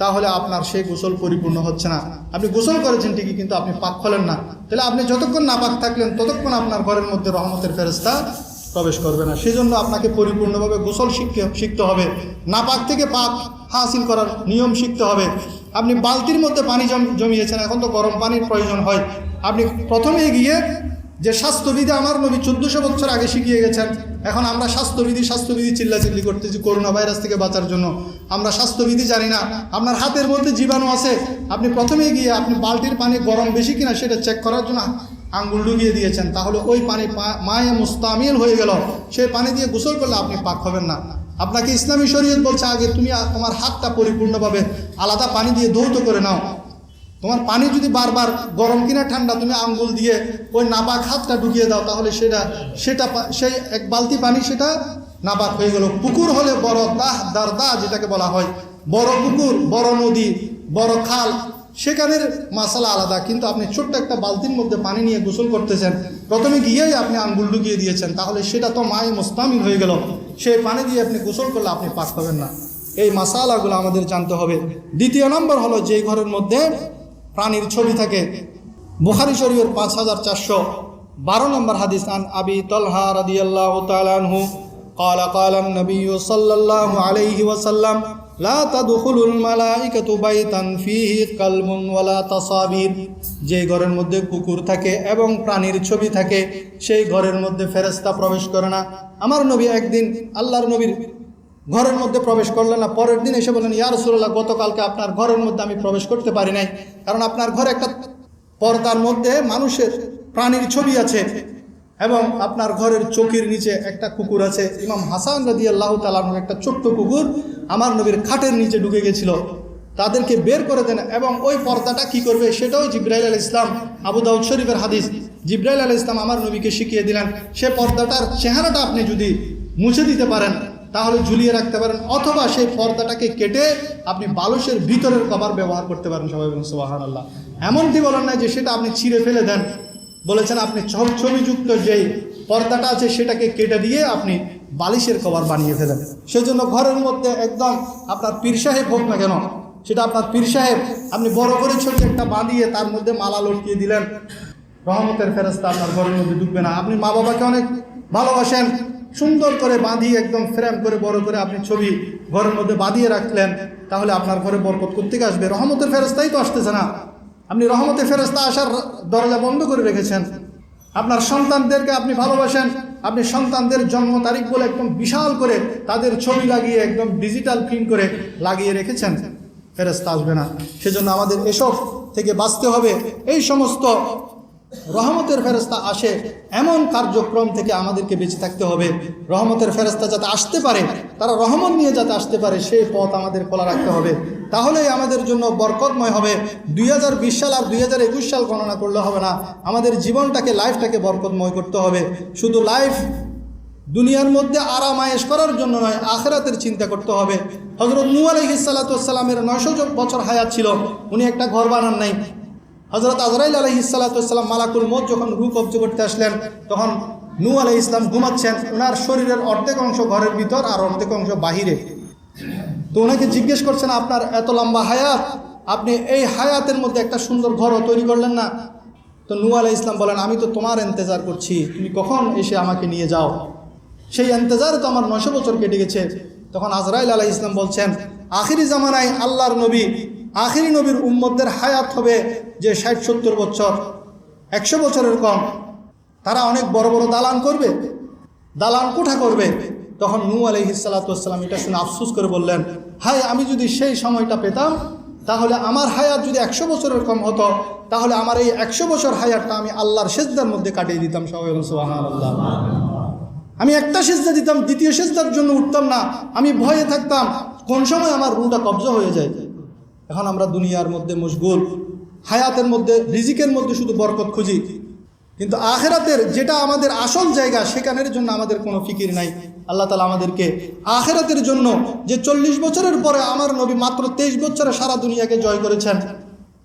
তাহলে আপনার সেই গোসল পরিপূর্ণ হচ্ছে না। আপনি গোসল করেছেন ঠিকই, কিন্তু আপনি পাক হলেন না। তাহলে আপনি যতক্ষণ না পাক থাকলেন ততক্ষণ আপনার ঘরের মধ্যে রহমতের ফেরেশতা প্রবেশ করবে না। সেজন্য আপনাকে পরিপূর্ণভাবে গোসল শিখতে হবে, নাপাক থেকে পাক হাসিল করার নিয়ম শিখতে হবে। আপনি বালতির মধ্যে পানি জমিয়েছেন, এখন তো গরম পানির প্রয়োজন হয়। আপনি প্রথমে গিয়ে যে স্বাস্থ্যবিধি আমার নবী 1400 বছর আগে শিখিয়ে গেছেন। এখন আমরা স্বাস্থ্যবিধি চিল্লাচিল্লি করতেছি করোনা ভাইরাস থেকে বাঁচার জন্য। আমরা স্বাস্থ্যবিধি জানি না। আপনার হাতের মধ্যে জীবাণু আছে, আপনি প্রথমে গিয়ে আপনি বালতির পানি গরম বেশি কিনা সেটা চেক করার জন্য আঙ্গুল ডুবিয়ে দিয়েছেন, তাহলে ওই পানি মায়ে মুস্তামিল হয়ে গেল, সেই পানি দিয়ে গোসল করলে আপনি পাক হবেন না। আপনাকে ইসলামী শরীয়ত বলছে আগে তুমি তোমার হাতটা পরিপূর্ণভাবে আলাদা পানি দিয়ে ধৌত করে নাও। তোমার পানি যদি বারবার গরম কিনা ঠান্ডা, তুমি আঙ্গুল দিয়ে ওই নাপাক হাতটা ঢুকিয়ে দাও, তাহলে সেই এক বালতি পানি সেটা নাপাক হয়ে গেল। পুকুর হলে বড় দারদা যেটাকে বলা হয়, বড় পুকুর, বড় নদী, বড় খাল, সেখানের মাসালা আলাদা। কিন্তু আপনি ছোট্ট একটা বালতির মধ্যে পানি নিয়ে গোসল করতেছেন, প্রথমে গিয়েই আপনি আঙ্গুল ঢুকিয়ে দিয়েছেন, তাহলে সেটা তো মায়ে মুস্তামিল হয়ে গেল। সেই পানি দিয়ে আপনি গোসল করলে আপনি পাক হবেন না। এই মাসালাগুলো আমাদের জানতে হবে। দ্বিতীয় নম্বর হলো, যেই ঘরের মধ্যে প্রাণীর ছবি থাকে। বুখারী শরীফের 5412 নম্বর হাদিস, আন আবি তালহা রাদিয়াল্লাহু তাআলা আনহু قال قال النبي صلى الله عليه وسلم لا تدخل الملائكة بيتا فيه كلب ولا تصابير। যে ঘরের মধ্যে কুকুর থাকে এবং প্রাণীর ছবি থাকে সেই ঘরের মধ্যে ফেরেশতা প্রবেশ করে না। আমার নবী একদিন আল্লাহর নবীর ঘরের মধ্যে প্রবেশ করলেন না, পরের দিন এসে বললেন, ইয়া রাসূলুল্লাহ, গতকালকে আপনার ঘরের মধ্যে আমি প্রবেশ করতে পারি নাই, কারণ আপনার ঘরে একটা পর্দার মধ্যে মানুষের প্রাণীর ছবি আছে এবং আপনার ঘরের চৌকির নিচে একটা কুকুর আছে। ইমাম হাসান রাদিয়াল্লাহু তাআলা আনহু একটা ছোট্ট কুকুর আমার নবীর খাটের নিচে ঢুকে গেছিল, তাদেরকে বের করে দেন। এবং ওই পর্দাটা কি করবে সেটাও জিবরাইল আলাইহিস সালাম, আবু দাউদ শরীফের হাদিস, জিবরাইল আলাইহিস সালাম আমার নবীকে শিখিয়ে দিলেন, সে পর্দাটার চেহারাটা আপনি যদি মুছে দিতে পারেন তাহলে ঝুলিয়ে রাখতে পারেন, অথবা সেই পর্দাটাকে কেটে আপনি বালুশের ভিতরের কভার ব্যবহার করতে পারেন। সবাই বলুন সুবহানাল্লাহ। এমনটি বলেন না যে সেটা আপনি ছিঁড়ে ফেলে দেন, বলেছেন আপনি ছবিযুক্ত যেই পর্দাটা আছে সেটাকে কেটে দিয়ে আপনি বালিশের কভার বানিয়ে ফেলেন। সেজন্য ঘরের মধ্যে একদম আপনার পীর সাহেব হোক না কেন, সেটা আপনার পীর সাহেব, আপনি বড় করে ছবি একটা বাঁধিয়ে তার মধ্যে মালা লটকিয়ে দিলেন, রহমতের ফেরেশতা আপনার ঘরের মধ্যে ঢুকবে না। আপনি মা বাবাকে অনেক ভালোবাসেন, সুন্দর করে বাঁধিয়ে একদম ফ্রেম করে বড় করে আপনি ছবি ঘরের মধ্যে বাঁধিয়ে রাখলেন, তাহলে আপনার ঘরে বরকত কোত্থেকে আসবে? রহমতের ফেরেশতাই তো আসতেছে না। আপনি রহমতের ফেরেশতা আসার দরজা বন্ধ করে রেখেছেন। আপনার সন্তানদেরকে আপনি ভালোবাসেন, আপনি সন্তানদের জন্ম তারিখ বলে একদম বিশাল করে তাদের ছবি লাগিয়ে একদম ডিজিটাল প্রিন্ট করে লাগিয়ে রেখেছেন, ফেরেশতা আসবে না। সেজন্য আমাদের এসব থেকে বাঁচতে হবে। এই সমস্ত রহমতের ফেরেশতা আসে এমন কার্যক্রম থেকে আমাদেরকে বেঁচে থাকতে হবে। রহমতের ফেরেশতা যাতে আসতে পারে, তারা রহমত নিয়ে যাতে আসতে পারে, সেই পথ আমাদের খোলা রাখতে হবে। তাহলেই আমাদের জন্য বরকতময় হবে। 2020 সাল আর 2021 সাল গণনা করলে হবে না, আমাদের জীবনটাকে, লাইফটাকে বরকতময় করতে হবে। শুধু লাইফ দুনিয়ার মধ্যে আরাম আয়েশ করার জন্য নয়, আখিরাতের চিন্তা করতে হবে। হযরত নূহ আলাইহিস সালাতু ওয়াস সালামের 900 বছর হায়াত ছিল, উনি একটা ঘর বানান নাই। হযরত আজরাইল আলাইহিস সালাতু ওয়াস সালাম, মালাকুল মউত যখন রূহ কবজ করতে আসলেন, তখন নূহ আলাইহিস সালাম ঘুমাচ্ছেন, ওনার শরীরের অর্ধেক অংশ ঘরের ভিতর আর অর্ধেক অংশ বাহিরে। তো ওনাকে জিজ্ঞেস করছেন, আপনার এত লম্বা হায়াত, আপনি এই হায়াতের মধ্যে একটা সুন্দর ঘরও তৈরি করলেন না? তো নূহ আলাইহিস সালাম বলেন, আমি তো তোমার ইন্তজার করছি, তুমি কখন এসে আমাকে নিয়ে যাও, সেই ইন্তজারে তো আমার 900 বছর কেটে গেছে। তখন আজরাইল আলাইহিস সালাম বলছেন, আখিরি জামানায় আল্লাহর নবী, আখিরি নবীর উম্মতদের হায়াত হবে যে 60-70 বছর, 100 বছরের কম। তারা অনেক বড় বড় দালান করবে, দালান কোঠা করবে। তখন নূহ আলাইহিস সালাতু ওয়াস সালাম এটা শুনে আফসোস করে বললেন, হায়, আমি যদি সেই সময়টা পেতাম, তাহলে আমার হায়াত যদি 100 বছরের কম হতো, তাহলে আমার এই 100 বছর হায়াতটা আমি আল্লাহর সিজদার মধ্যে কাটিয়ে দিতাম। সবাই বলুন সুবহানাল্লাহ। আমি একটা সিজদা দিতাম, দ্বিতীয় সিজদার জন্য উঠতাম না, আমি ভয়ে থাকতাম কোন সময় আমার রুহটা কবজা হয়ে যায়। এখন আমরা দুনিয়ার মধ্যে মশগুল, হায়াতের মধ্যে, রিজিকের মধ্যে শুধু বরকত খুঁজি, কিন্তু আখিরাতের যেটা আমাদের আসল জায়গা, সেখানের জন্য আমাদের কোনো ফিকির নাই। আল্লাহ তাআলা আমাদেরকে আখিরাতের জন্য, যে 40 বছরের পরে আমার নবী মাত্র 23 বছরে সারা দুনিয়াকে জয় করেছেন,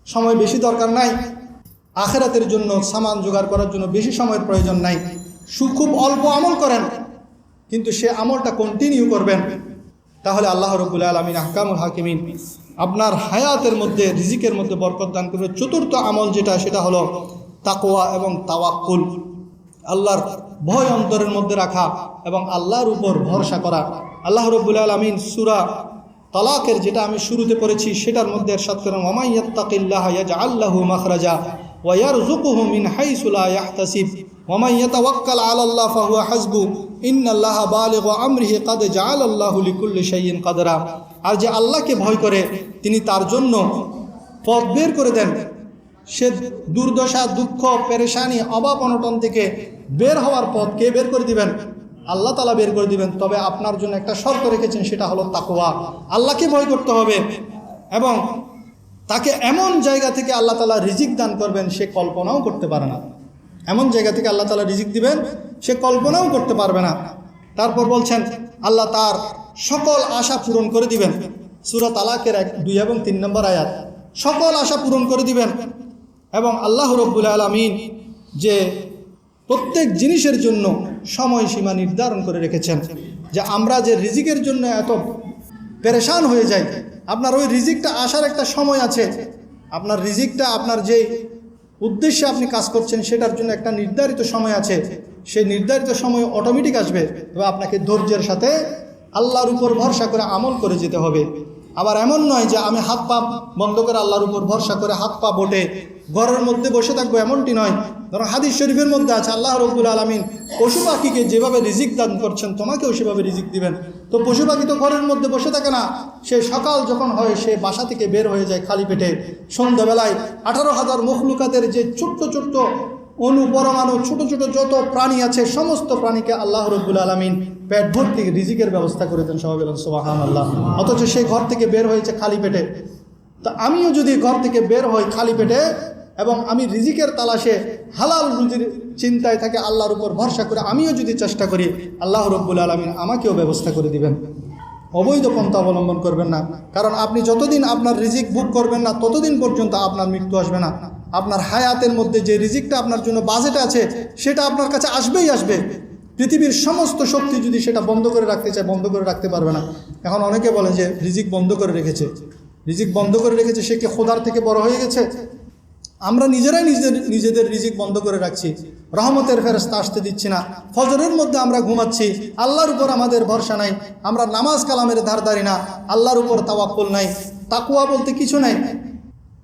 সময় বেশি দরকার নাই। আখিরাতের জন্য সামান জোগাড় করার জন্য বেশি সময়ের প্রয়োজন নাই। খুব অল্প আমল করেন, কিন্তু সে আমলটা কন্টিনিউ করবেন, তাহলে আল্লাহ রাব্বুল আলামিন আহকামুল হাকিমিন আপনার হায়াতের মধ্যে, রিজিকের মধ্যে বরকত দান করবে। চতুর্থ আমল যেটা, সেটা হলো তাকওয়া এবং তাওয়াক্কুল, আল্লাহর ভয় অন্তরের মধ্যে রাখা এবং আল্লাহর উপর ভরসা করা। আল্লাহ রাব্বুল আলামিন সূরা তালাকের, যেটা আমি শুরুতে পড়েছি, সেটার মধ্যে ইরশাদ করেন, ওয়া মান ইয়াত্তাকিল্লাহা ইয়াজআল লাহু মাখরাজা ওয়া ইয়ারযুকুহু মিন হাইসু লা ইয়াহতাসিব ওয়া মান ইয়াতাওয়াক্কাল আলাল্লাহ ফাহুয়া হাসবু ইন্নাল্লাহা বালিগু আমরিহি ক্বাদ জাআলাল্লাহু লিকুল্লি শাইইন কাদরা। আর যে আল্লাহকে ভয় করে তিনি তার জন্য পথ বের করে দেন। সে দুর্দশা, দুঃখ, পেরেশানি, অভাব অনটন থেকে বের হওয়ার পথ কে বের করে দিবেন? আল্লাহ তাআলা বের করে দিবেন। তবে আপনার জন্য একটা শর্ত রেখেছেন, সেটা হলো তাকওয়া। আল্লাহকে ভয় করতে হবে এবং তাকে এমন জায়গা থেকে আল্লাহ তাআলা রিজিক দান করবেন সে কল্পনাও করতে পারে না। এমন জায়গা থেকে আল্লাহ তাআলা রিজিক দিবেন সে কল্পনাও করতে পারবে না। তারপর বলছেন আল্লাহ তার সকল আশা পূরণ করে দিবেন। সূরা তালাকের 2 এবং 3 নম্বর আয়াত। সকল আশা পূরণ করে দিবেন। এবং আল্লাহ রাব্বুল আলামিন যে প্রত্যেক জিনিসের জন্য সময়সীমা নির্ধারণ করে রেখেছেন, যে আমরা যে রিজিকের জন্য এত পেরেশান হয়ে যাই, আপনার ওই রিজিকটা আসার একটা সময় আছে। আপনার রিজিকটা আপনার যে উদ্দেশ্যে আপনি কাজ করছেন সেটার জন্য একটা নির্ধারিত সময় আছে। সেই নির্ধারিত সময় অটোমেটিক আসবে। তবে আপনাকে ধৈর্যের সাথে আল্লাহর উপর ভরসা করে আমল করে যেতে হবে। আবার এমন নয় যে আমি হাত পা বন্ধ করে আল্লাহর উপর ভরসা করে হাত পা বটে ঘরের মধ্যে বসে থাকবো, এমনটি নয়। ধরুন হাদিস শরীফের মধ্যে আছে আল্লাহ রাব্বুল আলামিন পশু পাখিকে যেভাবে রিজিক দান করছেন তোমাকেও সেভাবে রিজিক দিবেন। তো পশু পাখি তো ঘরের মধ্যে বসে থাকে না, সে সকাল যখন হয় সে বাসা থেকে বের হয়ে যায় খালি পেটে। সন্ধ্যাবেলায় 18,000 মখলুকাতের যে ছোট্ট ছোট্ট অণু, পরমাণু, ছোট ছোট যত প্রাণী আছে সমস্ত প্রাণীকে আল্লাহ রাব্বুল আলামিন পেট ভর্তি রিজিকের ব্যবস্থা করে দেন। সবাই বলেন সুবহানাল্লাহ। অথচ সেই ঘর থেকে বের হয়েছে খালি পেটে। তা আমিও যদি ঘর থেকে বের হই খালি পেটে এবং আমি রিজিকের তালাশে হালাল রুজির চিন্তায় থাকে, আল্লাহর উপর ভরসা করে আমিও যদি চেষ্টা করি, আল্লাহ রাব্বুল আলামিন আমাকেও ব্যবস্থা করে দিবেন। অবৈধ পন্থা অবলম্বন করবেন না। কারণ আপনি যতদিন আপনার রিজিক ভোগ করবেন না ততদিন পর্যন্ত আপনার মৃত্যু আসবে না। আপনার হায়াতের মধ্যে যে রিজিকটা আপনার জন্য বাজেট আছে সেটা আপনার কাছে আসবেই আসবে। পৃথিবীর সমস্ত শক্তি যদি সেটা বন্ধ করে রাখতে চায় বন্ধ করে রাখতে পারবে না। এখন অনেকে বলে যে রিজিক বন্ধ করে রেখেছে, রিজিক বন্ধ করে রেখেছে, সে কি খোদার থেকে বড় হয়ে গেছে? আমরা নিজেরাই নিজেদের রিজিক বন্ধ করে রাখছি। রহমতের ফেরেশতা আসতে দিচ্ছি না। ফজরের মধ্যে আমরা ঘুমাচ্ছি, আল্লাহর উপর আমাদের ভরসা নাই। আমরা নামাজ কালামের ধারধারি না, আল্লাহর উপর তাওয়াক্কুল নাই, তাকওয়া বলতে কিছু নাই।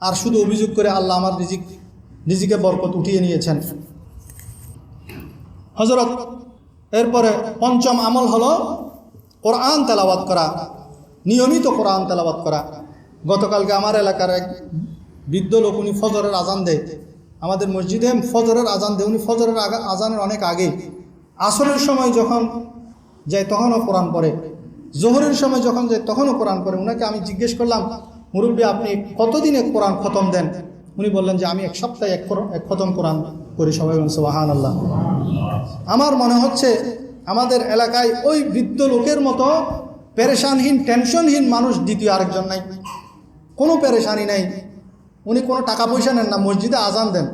আর শুধু অভিযোগ করে আল্লাহ আমার রিজিকে বরকত উঠিয়ে নিয়েছেন। হযরত এরপরে পঞ্চম আমল হলো কোরআন তেলাওয়াত করা, নিয়মিত কোরআন তেলাওয়াত করা। গতকালকে আমার এলাকার এক বৃদ্ধ লোক, উনি ফজরের আজান দেয়, আমাদের মসজিদে ফজরের আজান দেয়। উনি ফজরের আজানের অনেক আগে, আসরের সময় যখন যায় তখনও কোরআন পড়ে, জোহরের সময় যখন যায় তখনও কোরআন পড়ে। উনাকে আমি জিজ্ঞেস করলাম, মুরব্বী আপনি কতদিনে কোরআন খতম দেন? উনি বললেন যে আমি এক সপ্তাহে এক খতম কোরআন করি। সবাই বলুন সুবহানাল্লাহ। আমার মনে হচ্ছে আমাদের এলাকায় ওই বৃদ্ধ লোকের মতো পেরেশানহীন, টেনশনহীন মানুষ দ্বিতীয় আরেকজন নাই। কোনো পেরেশানি নাই। উনি কোনো টাকা পয়সা নেন না, মসজিদে আজান দেন,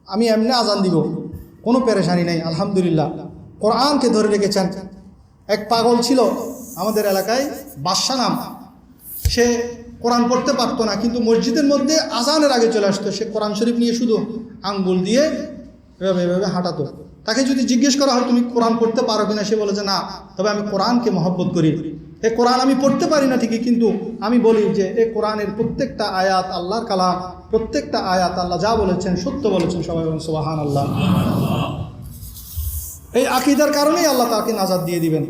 আমি এমনি আজান দিব, কোনো পেরেশানি নেই। আলহামদুলিল্লাহ কোরআনকে ধরে রেখেছেন। এক পাগল ছিল আমাদের এলাকায়, বাদশা নাম, সে কোরআন পড়তে পারতো না, কিন্তু মসজিদের মধ্যে আজানের আগে চলে আসতো। সে কোরআন শরীফ নিয়ে শুধু আঙ্গুল দিয়ে এভাবে এভাবে হাঁটাতো। তাকে যদি জিজ্ঞেস করা হয় তুমি কোরআন পড়তে পারো কিনা, সে বলে যে না, তবে আমি কোরআনকে মহব্বত করি। এ কোরআন আমি পড়তে পারি না ঠিকই, কিন্তু আমি বলি যে এ কোরআনের প্রত্যেকটা আয়াত আল্লাহর কালাম, প্রত্যেকটা আয়াত আল্লাহ যা বলেছেন সত্য বলেছেন। সবাই বলেন সুবহানাল্লাহ। এই আকীদার কারণেই আল্লাহ তাকে নাজাত দিয়ে দিবেন।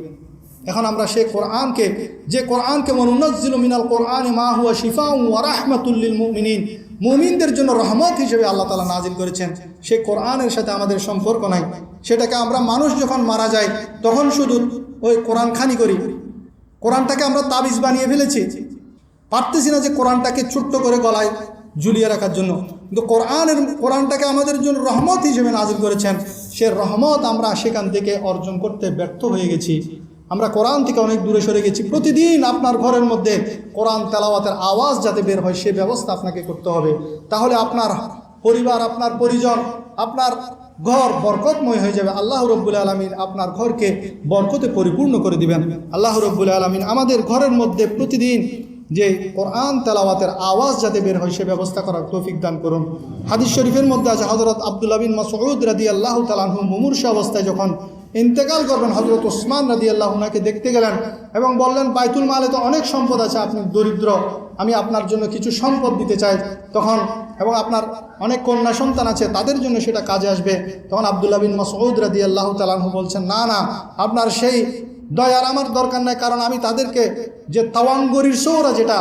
এখন আমরা সেই কোরআনকে, যে কোরআনকে ওয়ানুনাজ্জিলু মিনাল কোরআনি মা হুয়া শিফাউন ওয়া রাহমাতুল লিল মুমিনিন, মুমিনদের জন্য রহমত হিসেবে আল্লাহ তাআলা নাজিল করেছেন, সেই কোরআনের সাথে আমাদের সম্পর্ক নাই। সেটাকে আমরা মানুষ যখন মারা যায় তখন শুধু ওই কোরআন খানি করি। কোরআনটাকে আমরা তাবিজ বানিয়ে ফেলেছি, পারতেছি না যে কোরআনটাকে ছোট্ট করে গলায় ঝুলিয়ে রাখার জন্য। কিন্তু কোরআনটাকে আমাদের জন্য রহমত হিসেবে নাজিল করেছেন, সে রহমত আমরা সেখান থেকে অর্জন করতে ব্যর্থ হয়ে গেছি। আমরা কোরআন থেকে অনেক দূরে সরে গেছি। প্রতিদিন আপনার ঘরের মধ্যে কোরআন তেলাওয়াতের আওয়াজ যাতে বের হয় সে ব্যবস্থা আপনাকে করতে হবে। তাহলে আপনার পরিবার, আপনার পরিজন, আপনার ঘর বরকতময় হয়ে যাবে। আল্লাহ রাব্বুল আলামিন আপনার ঘরকে বরকতে পরিপূর্ণ করে দিবেন। আল্লাহ রাব্বুল আলামিন আমাদের ঘরের মধ্যে প্রতিদিন যে কোরআন তেলাওয়াতের আওয়াজ যাতে বের হয় সে ব্যবস্থা করার তৌফিক দান করুন। হাদিস শরীফের মধ্যে আছে হযরত আব্দুল্লাহ বিন মাসউদ রাদিয়াল্লাহু তাআলা আনহু মুমূর্ষু অবস্থায় যখন ইন্তেকাল করবেন, হযরত ওসমান রাদিয়াল্লাহু আনহুকে দেখতে গেলেন এবং বললেন, বাইতুল মালে তো অনেক সম্পদ আছে, আপনি দরিদ্র, আমি আপনার জন্য কিছু সম্পদ দিতে চাই তখন, এবং আপনার অনেক কন্যা সন্তান আছে, তাদের জন্য সেটা কাজে আসবে। তখন আব্দুল্লাহ বিন মাসউদ রাদিয়াল্লাহু তাআলা আনহু বলছেন, না না, আপনার সেই দয়ার আমার দরকার নাই, কারণ আমি তাদেরকে যে তাওয়াঙ্গরির সূরা, যেটা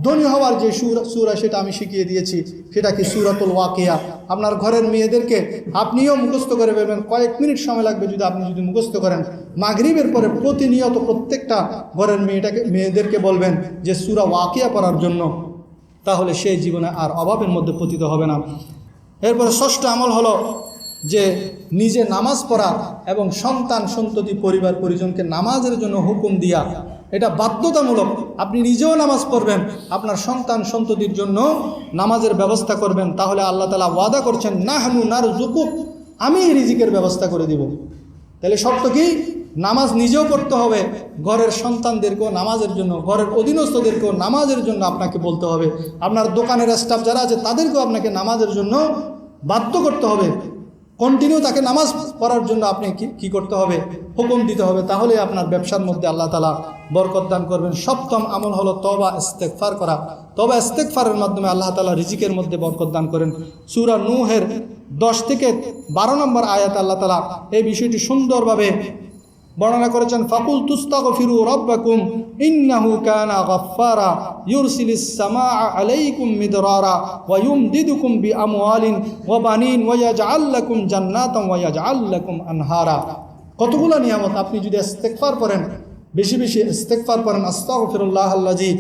ধনী হওয়ার যে সূরা, সেটা আমি শিখিয়ে দিয়েছি, সেটা কি সূরাতুল ওয়াকিয়া। আপনার ঘরের মেয়েদেরকে আপনিও মুখস্থ করে ফেলবেন, কয়েক মিনিট সময় লাগবে আপনি যদি মুখস্থ করেন। মাগরিবের পরে প্রতিনিয়ত প্রত্যেকটা ঘরের মেয়েদেরকে বলবেন যে সূরা ওয়াকিয়া পড়ার জন্য, তাহলে সেই জীবনে আর অভাবের মধ্যে পতিত হবে না। এরপরে ষষ্ঠ আমল হলো যে নিজে নামাজ পড়া এবং সন্তান সন্ততি পরিবার পরিজনকে নামাজের জন্য হুকুম দিয়া, এটা বাধ্যতামূলক। আপনি নিজেও নামাজ পড়বেন, আপনার সন্তান সন্ততির জন্য নামাজের ব্যবস্থা করবেন, তাহলে আল্লাহ তাআলা ওয়াদা করছেন, নাহনু নারযুকুক, আমি রিজিকের ব্যবস্থা করে দিব। তাহলে শর্ত কি? নামাজ নিজেও পড়তে হবে, ঘরের সন্তানদেরকেও নামাজের জন্য, ঘরের অধীনস্থদেরকেও নামাজের জন্য আপনাকে বলতে হবে, আপনার দোকানের স্টাফ যারা আছে তাদেরকেও আপনাকে নামাজের জন্য বাধ্য করতে হবে, কন্টিনিউ তাকে নামাজ পড়ার জন্য আপনি কি করতে হবে? হুকুম দিতে হবে। তাহলে আপনার ব্যবসার মধ্যে আল্লাহ তাআলা বরকত দান করবেন। সপ্তম আমল হলো তওবা ইস্তেগফার করা। তওবা ইস্তেগফারের মাধ্যমে আল্লাহ তাআলা রিজিকের মধ্যে বরকত দান করেন। সূরা নূহের 10 থেকে 12 নম্বর আয়াতে আল্লাহ তাআলা এই বিষয়টি সুন্দরভাবে বর্ণনা করেছেন। ফাকুল তুস্তাগফিরু রাব্বাকুম ইন্নাহু কানা গাফফারা ইউরসিলিস সামাআ আলাইকুম মিদরারা ওয়া ইউমদিদুকুম বিআমওয়ালিন ওয়া বানিন ওয়া ইয়াজআল লাকুম জান্নাতান ওয়া ইয়াজআল লাকুম আনহারা। কতগুলো নিয়ামত! আপনি যদি ইস্তেগফার করেন, বেশি বেশি ইস্তেগফার করেন, আস্তাগফিরুল্লাহাল্লাযী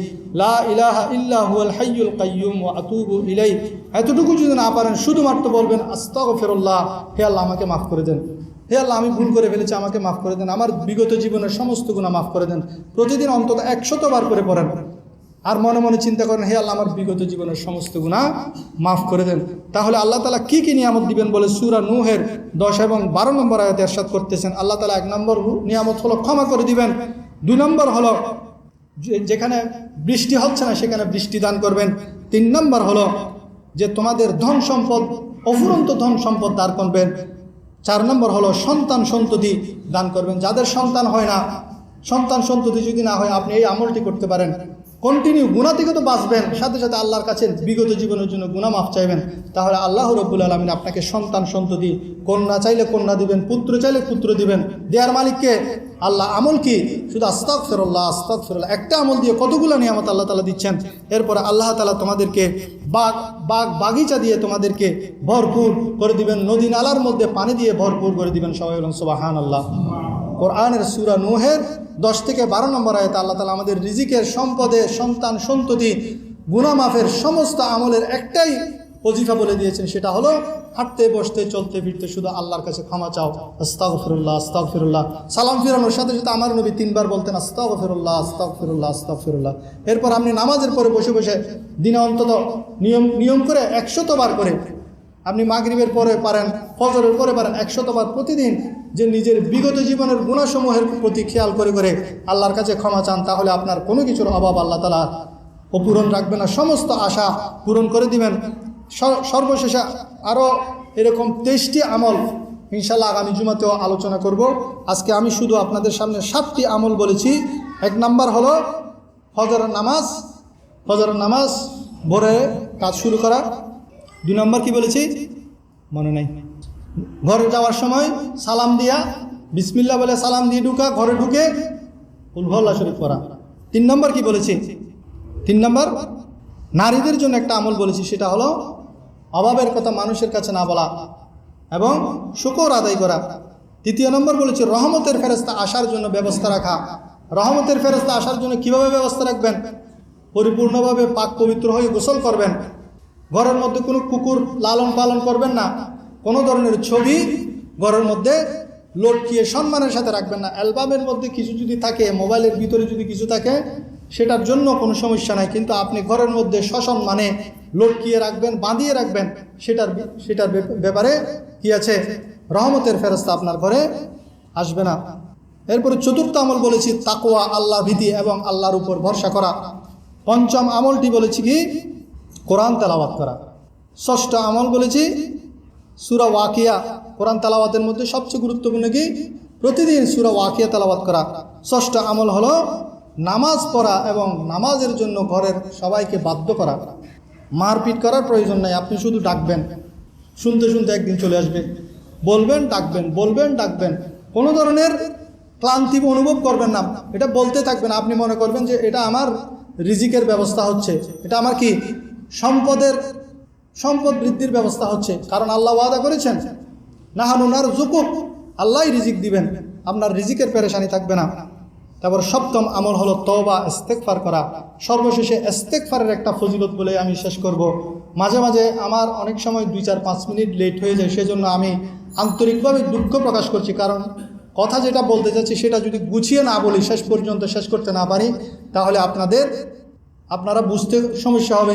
লা ইলাহা ইল্লা হুয়াল হাইয়ুল কাইয়্যুম ওয়া আতুবু ইলাইহি, এতটুকু যদি না পারেন শুধুমাত্র বলবেন আস্তাগফিরুল্লাহ, হে আল্লাহ আমাকে মাফ করে দেন, হে আল্লাহ আমি ভুল করে ফেলেছি, আমাকে মাফ করে দেন, আমার বিগত জীবনের সমস্ত গুনাহ মাফ করে দেন। প্রতিদিন অন্তত 100 বার করে পড়েন, আর মনে মনে চিন্তা করেন, হে আল্লাহ আমার বিগত জীবনের সমস্ত গুনাহ মাফ করে দেন। তাহলে আল্লাহ তাআলা কি কি নিয়ামত দিবেন বলে সূরা নূহের 10 এবং 12 নম্বর আয়াতে ইরশাদ করতেছেন। আল্লাহ তাআলা 1 নম্বর নিয়ামত হলো ক্ষমা করে দিবেন। 2 নম্বর হলো যেখানে বৃষ্টি হচ্ছে না সেখানে বৃষ্টি দান করবেন। 3 নম্বর হলো যে তোমাদের ধন সম্পদ, অফুরন্ত ধন সম্পদ দান করবেন। 4 নম্বর হলো সন্তান সন্ততি দান করবেন। যাদের সন্তান হয় না, সন্তান সন্ততি যদি না হয়, আপনি এই আমলটি করতে পারেন। কন্টিনিউ গুনাহ থেকে তো বাঁচবেন, সাথে সাথে আল্লাহর কাছে বিগত জীবনের জন্য গুনাহ মাফ চাইবেন। তাহলে আল্লাহ রাব্বুল আলামিন আপনাকে সন্তান সন্ততি, কন্যা চাইলে কন্যা দিবেন, পুত্র চাইলে পুত্র দিবেন। দেয়ার মালিককে আল্লাহ। আমল কি? শুধু আস্তাগফিরুল্লাহ আস্তাগফিরুল্লাহ, একটা আমল দিয়ে কতগুলো নিয়ামত আল্লাহ তাআলা দিচ্ছেন। এরপরে আল্লাহ তাআলা তোমাদেরকে বাগিচা দিয়ে তোমাদেরকে ভরপুর করে দিবেন, নদী নালার মধ্যে পানি দিয়ে ভরপুর করে দিবেন। সবাই বলুন সুবহানাল্লাহ। কোরআনের সূরা নূহের 10 থেকে 12 নম্বর আয়াতে আল্লাহ তাআলা আমাদের রিজিকের, সম্পদে, সন্তান সন্ততি, গুনাহ মাফের সমস্ত আমলের একটাই ওজিফা বলে দিয়েছেন, সেটা হলো হাঁটতে বসতে চলতে ফিরতে শুধু আল্লাহর কাছে ক্ষমা চাও, আস্তাগফিরুল্লাহ আস্তাগফিরুল্লাহ। সালাম ফিরানোর সাথে সাথে আমার নবী 3 বার বলতেন আস্তাগফিরুল্লাহ আস্তাগফিরুল্লাহ আস্তাগফিরুল্লাহ। এরপর আপনি নামাজের পরে বসে বসে দিনে অন্তত নিয়ম করে 100 বার করে, আপনি মাগরিবের পরে পারেন, ফজরের পরে পারেন, 100 বার প্রতিদিন যে নিজের বিগত জীবনের গুনাহসমূহের প্রতি খেয়াল করে করে আল্লাহর কাছে ক্ষমা চান, তাহলে আপনার কোনো কিছুর অভাব আল্লাহ তাআলা অপূরণ রাখবে না, সমস্ত আশা পূরণ করে দিবেন। সর্বশেষে আরও এরকম 23টি আমল ইনশাআল্লাহ আগামী জুমাতেও আলোচনা করব। আজকে আমি শুধু আপনাদের সামনে 7টি আমল বলেছি। 1 নাম্বার হলো ফজরের নামাজ ভোরে কাজ শুরু করা। 2 নম্বর কি বলেছি মনে নাই, ঘরে যাওয়ার সময় সালাম দিয়া, বিসমিল্লাহ বলে সালাম দিয়ে ঢুকা, ঘরে ঢুকে কুল হুয়াল্লাহু শরীফ পড়া। 3 নম্বর কি বলেছি? 3 নম্বর নারীদের জন্য একটা আমল বলেছি, সেটা হলো অভাবের কথা মানুষের কাছে না বলা এবং শুকর আদায় করা। 3 নম্বর বলেছি রহমতের ফেরেশতা আসার জন্য ব্যবস্থা রাখা। রহমতের ফেরেশতা আসার জন্য কিভাবে ব্যবস্থা রাখবেন? পরিপূর্ণভাবে পাক পবিত্র হয়ে গোসল করবেন। ঘরের মধ্যে কোনো কুকুর লালন পালন করবেন না, কোনো ধরনের ছবি ঘরের মধ্যে লটকিয়ে সম্মানের সাথে রাখবেন না। অ্যালবামের মধ্যে কিছু যদি থাকে, মোবাইলের ভিতরে যদি কিছু থাকে, সেটার জন্য কোনো সমস্যা নাই, কিন্তু আপনি ঘরের মধ্যে সসম্মানে লটকিয়ে রাখবেন, বাঁধিয়ে রাখবেন, সেটার ব্যাপারে কি আছে? রহমতের ফেরেশতা আপনার ঘরে আসবে না। এরপরে 4র্থ আমল বলেছি তাকওয়া, আল্লাহ ভীতি এবং আল্লাহর উপর ভরসা করা। 5ম আমলটি বলেছি কি? কোরআন তেলাওয়াত করা। 6ষ্ঠ আমল বলেছি সূরা ওয়াকিয়া। কোরআন তেলাওয়াতের মধ্যে সবচেয়ে গুরুত্বপূর্ণ কি? প্রতিদিন সূরা ওয়াকিয়া তেলাওয়াত করা। ষষ্ঠ আমল হলো নামাজ পড়া এবং নামাজের জন্য ঘরের সবাইকে বাধ্য করা। মারপিট করার প্রয়োজন নাই, আপনি শুধু ডাকবেন, শুনতে শুনতে একদিন চলে আসবে। বলবেন, ডাকবেন, বলবেন, ডাকবেন, কোনো ধরনের ক্লান্তি অনুভব করবেন না। এটা বলতে থাকবেন। আপনি মনে করবেন যে এটা আমার রিজিকের ব্যবস্থা হচ্ছে, এটা আমার কি সম্পদ বৃদ্ধির ব্যবস্থা হচ্ছে। কারণ আল্লাহ ওয়াদা করেছেন নাহানু নারযুকুক, আল্লাহই রিজিক দিবেন, আপনার রিজিকের পেরেশানি থাকবে না। তারপর সপ্তম আমল হলো তওবা, ইস্তেগফার করা। সর্বশেষে ইস্তেগফারের একটা ফজিলত বলে আমি শেষ করব। মাঝে মাঝে আমার অনেক সময় 2-4-5 মিনিট লেট হয়ে যায়, সেজন্য আমি আন্তরিকভাবে দুঃখ প্রকাশ করছি। কারণ কথা যেটা বলতে চাচ্ছি সেটা যদি গুছিয়ে না বলি, শেষ পর্যন্ত শেষ করতে না পারি, তাহলে আপনারা বুঝতে সমস্যা হবে।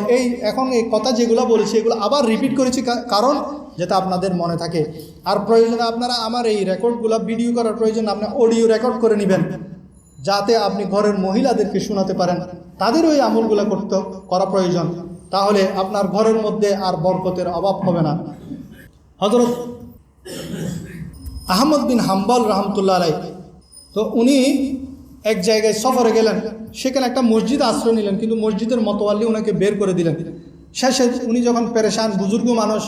এখন এই কথা যেগুলো বলেছি এগুলো আবার রিপিট করেছি, কারণ যেটা আপনাদের মনে থাকে। আর প্রয়োজনে আপনারা আমার এই রেকর্ডগুলো ভিডিও করার প্রয়োজন, আপনি অডিও রেকর্ড করে নেবেন, যাতে আপনি ঘরের মহিলাদেরকে শোনাতে পারেন। তাদের ওই আমলগুলো করা প্রয়োজন, তাহলে আপনার ঘরের মধ্যে আর বরকতের অভাব হবে না। হযরত আহমদ বিন হাম্বল রহমতুল্লাহ আলাইহি, তো উনি এক জায়গায় সফরে গেলেন, সেখানে একটা মসজিদ আশ্রয় নিলেন, কিন্তু মসজিদের মতোয়াল্লি ওনাকে বের করে দিলেন। শেষে উনি যখন পেরেশান, বুজুর্গ মানুষ,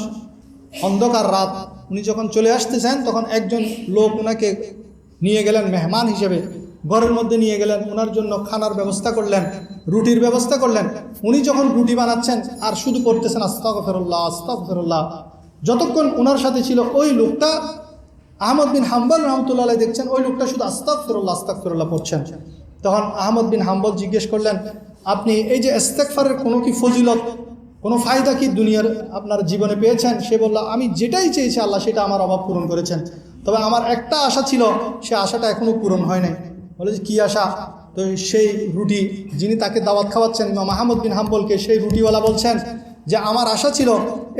অন্ধকার রাত, উনি যখন চলে আসতেছেন, তখন একজন লোক ওনাকে নিয়ে গেলেন মেহমান হিসেবে, ঘরের মধ্যে নিয়ে গেলেন, ওনার জন্য খানার ব্যবস্থা করলেন, রুটির ব্যবস্থা করলেন। উনি যখন রুটি বানাচ্ছেন আর শুধু করতেছেন আস্তাগফিরুল্লাহ আস্তাগফিরুল্লাহ, যতক্ষণ ওনার সাথে ছিল ওই লোকটা আহমদ বিন হাম্বল রহমতুল্লাহ আলাইহি দেখছেন ওই লোকটা শুধু আস্তাগফিরুল্লাহ আস্তাগফিরুল্লাহ পড়ছেন। তখন আহমদ বিন হাম্বল জিজ্ঞেস করলেন, আপনি এই যে ইস্তেগফারের কোনো কি ফজিলত, কোনো ফায়দা কি দুনিয়ার আপনার জীবনে পেয়েছেন? সে বলল, আমি যেটাই চেয়েছি আল্লাহ সেটা আমার অভাব পূরণ করেছেন, তবে আমার একটা আশা ছিল, সে আশাটা এখনও পূরণ হয় নাই। বলে যে কী আশা? তো সেই রুটি, যিনি তাকে দাওয়াত খাওয়াচ্ছেন ইমাম আহমদ বিন হাম্বলকে, সেই রুটিওয়ালা বলছেন যে আমার আশা ছিল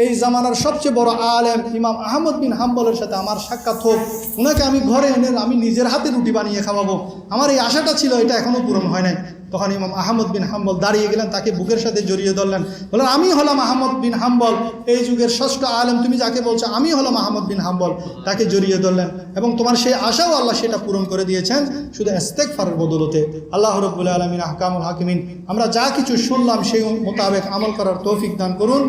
এই জামানার সবচেয়ে বড় আলেম ইমাম আহমদ বিন হাম্বলের সাথে আমার সাক্ষাৎ হোক, ওনাকে আমি ঘরে এনে আমি নিজের হাতে রুটি বানিয়ে খাওয়াবো, আমার এই আশাটা ছিল, এটা এখনও পূরণ হয় নাই। তখন ইমাম আহমদ বিন হাম্বল দাঁড়িয়ে গেলেন, তাকে বুকের সাথে জড়িয়ে ধরলেন, বললেন, আমি হলাম আহমদ বিন হাম্বল, এই যুগের ষষ্ঠ আলেম, তুমি যাকে বলছো আমি হলাম আহমদ বিন হাম্বল। তাকে জড়িয়ে ধরলেন এবং তোমার সেই আশাও আল্লাহ সেটা পূরণ করে দিয়েছেন শুধু ইস্তেগফারের বদৌলতে। আল্লাহ রাব্বুল আলামিন আহকামুল হাকিমিন আমরা যা কিছু শুনলাম সেই মোতাবেক আমল করার তৌফিক দান করুন।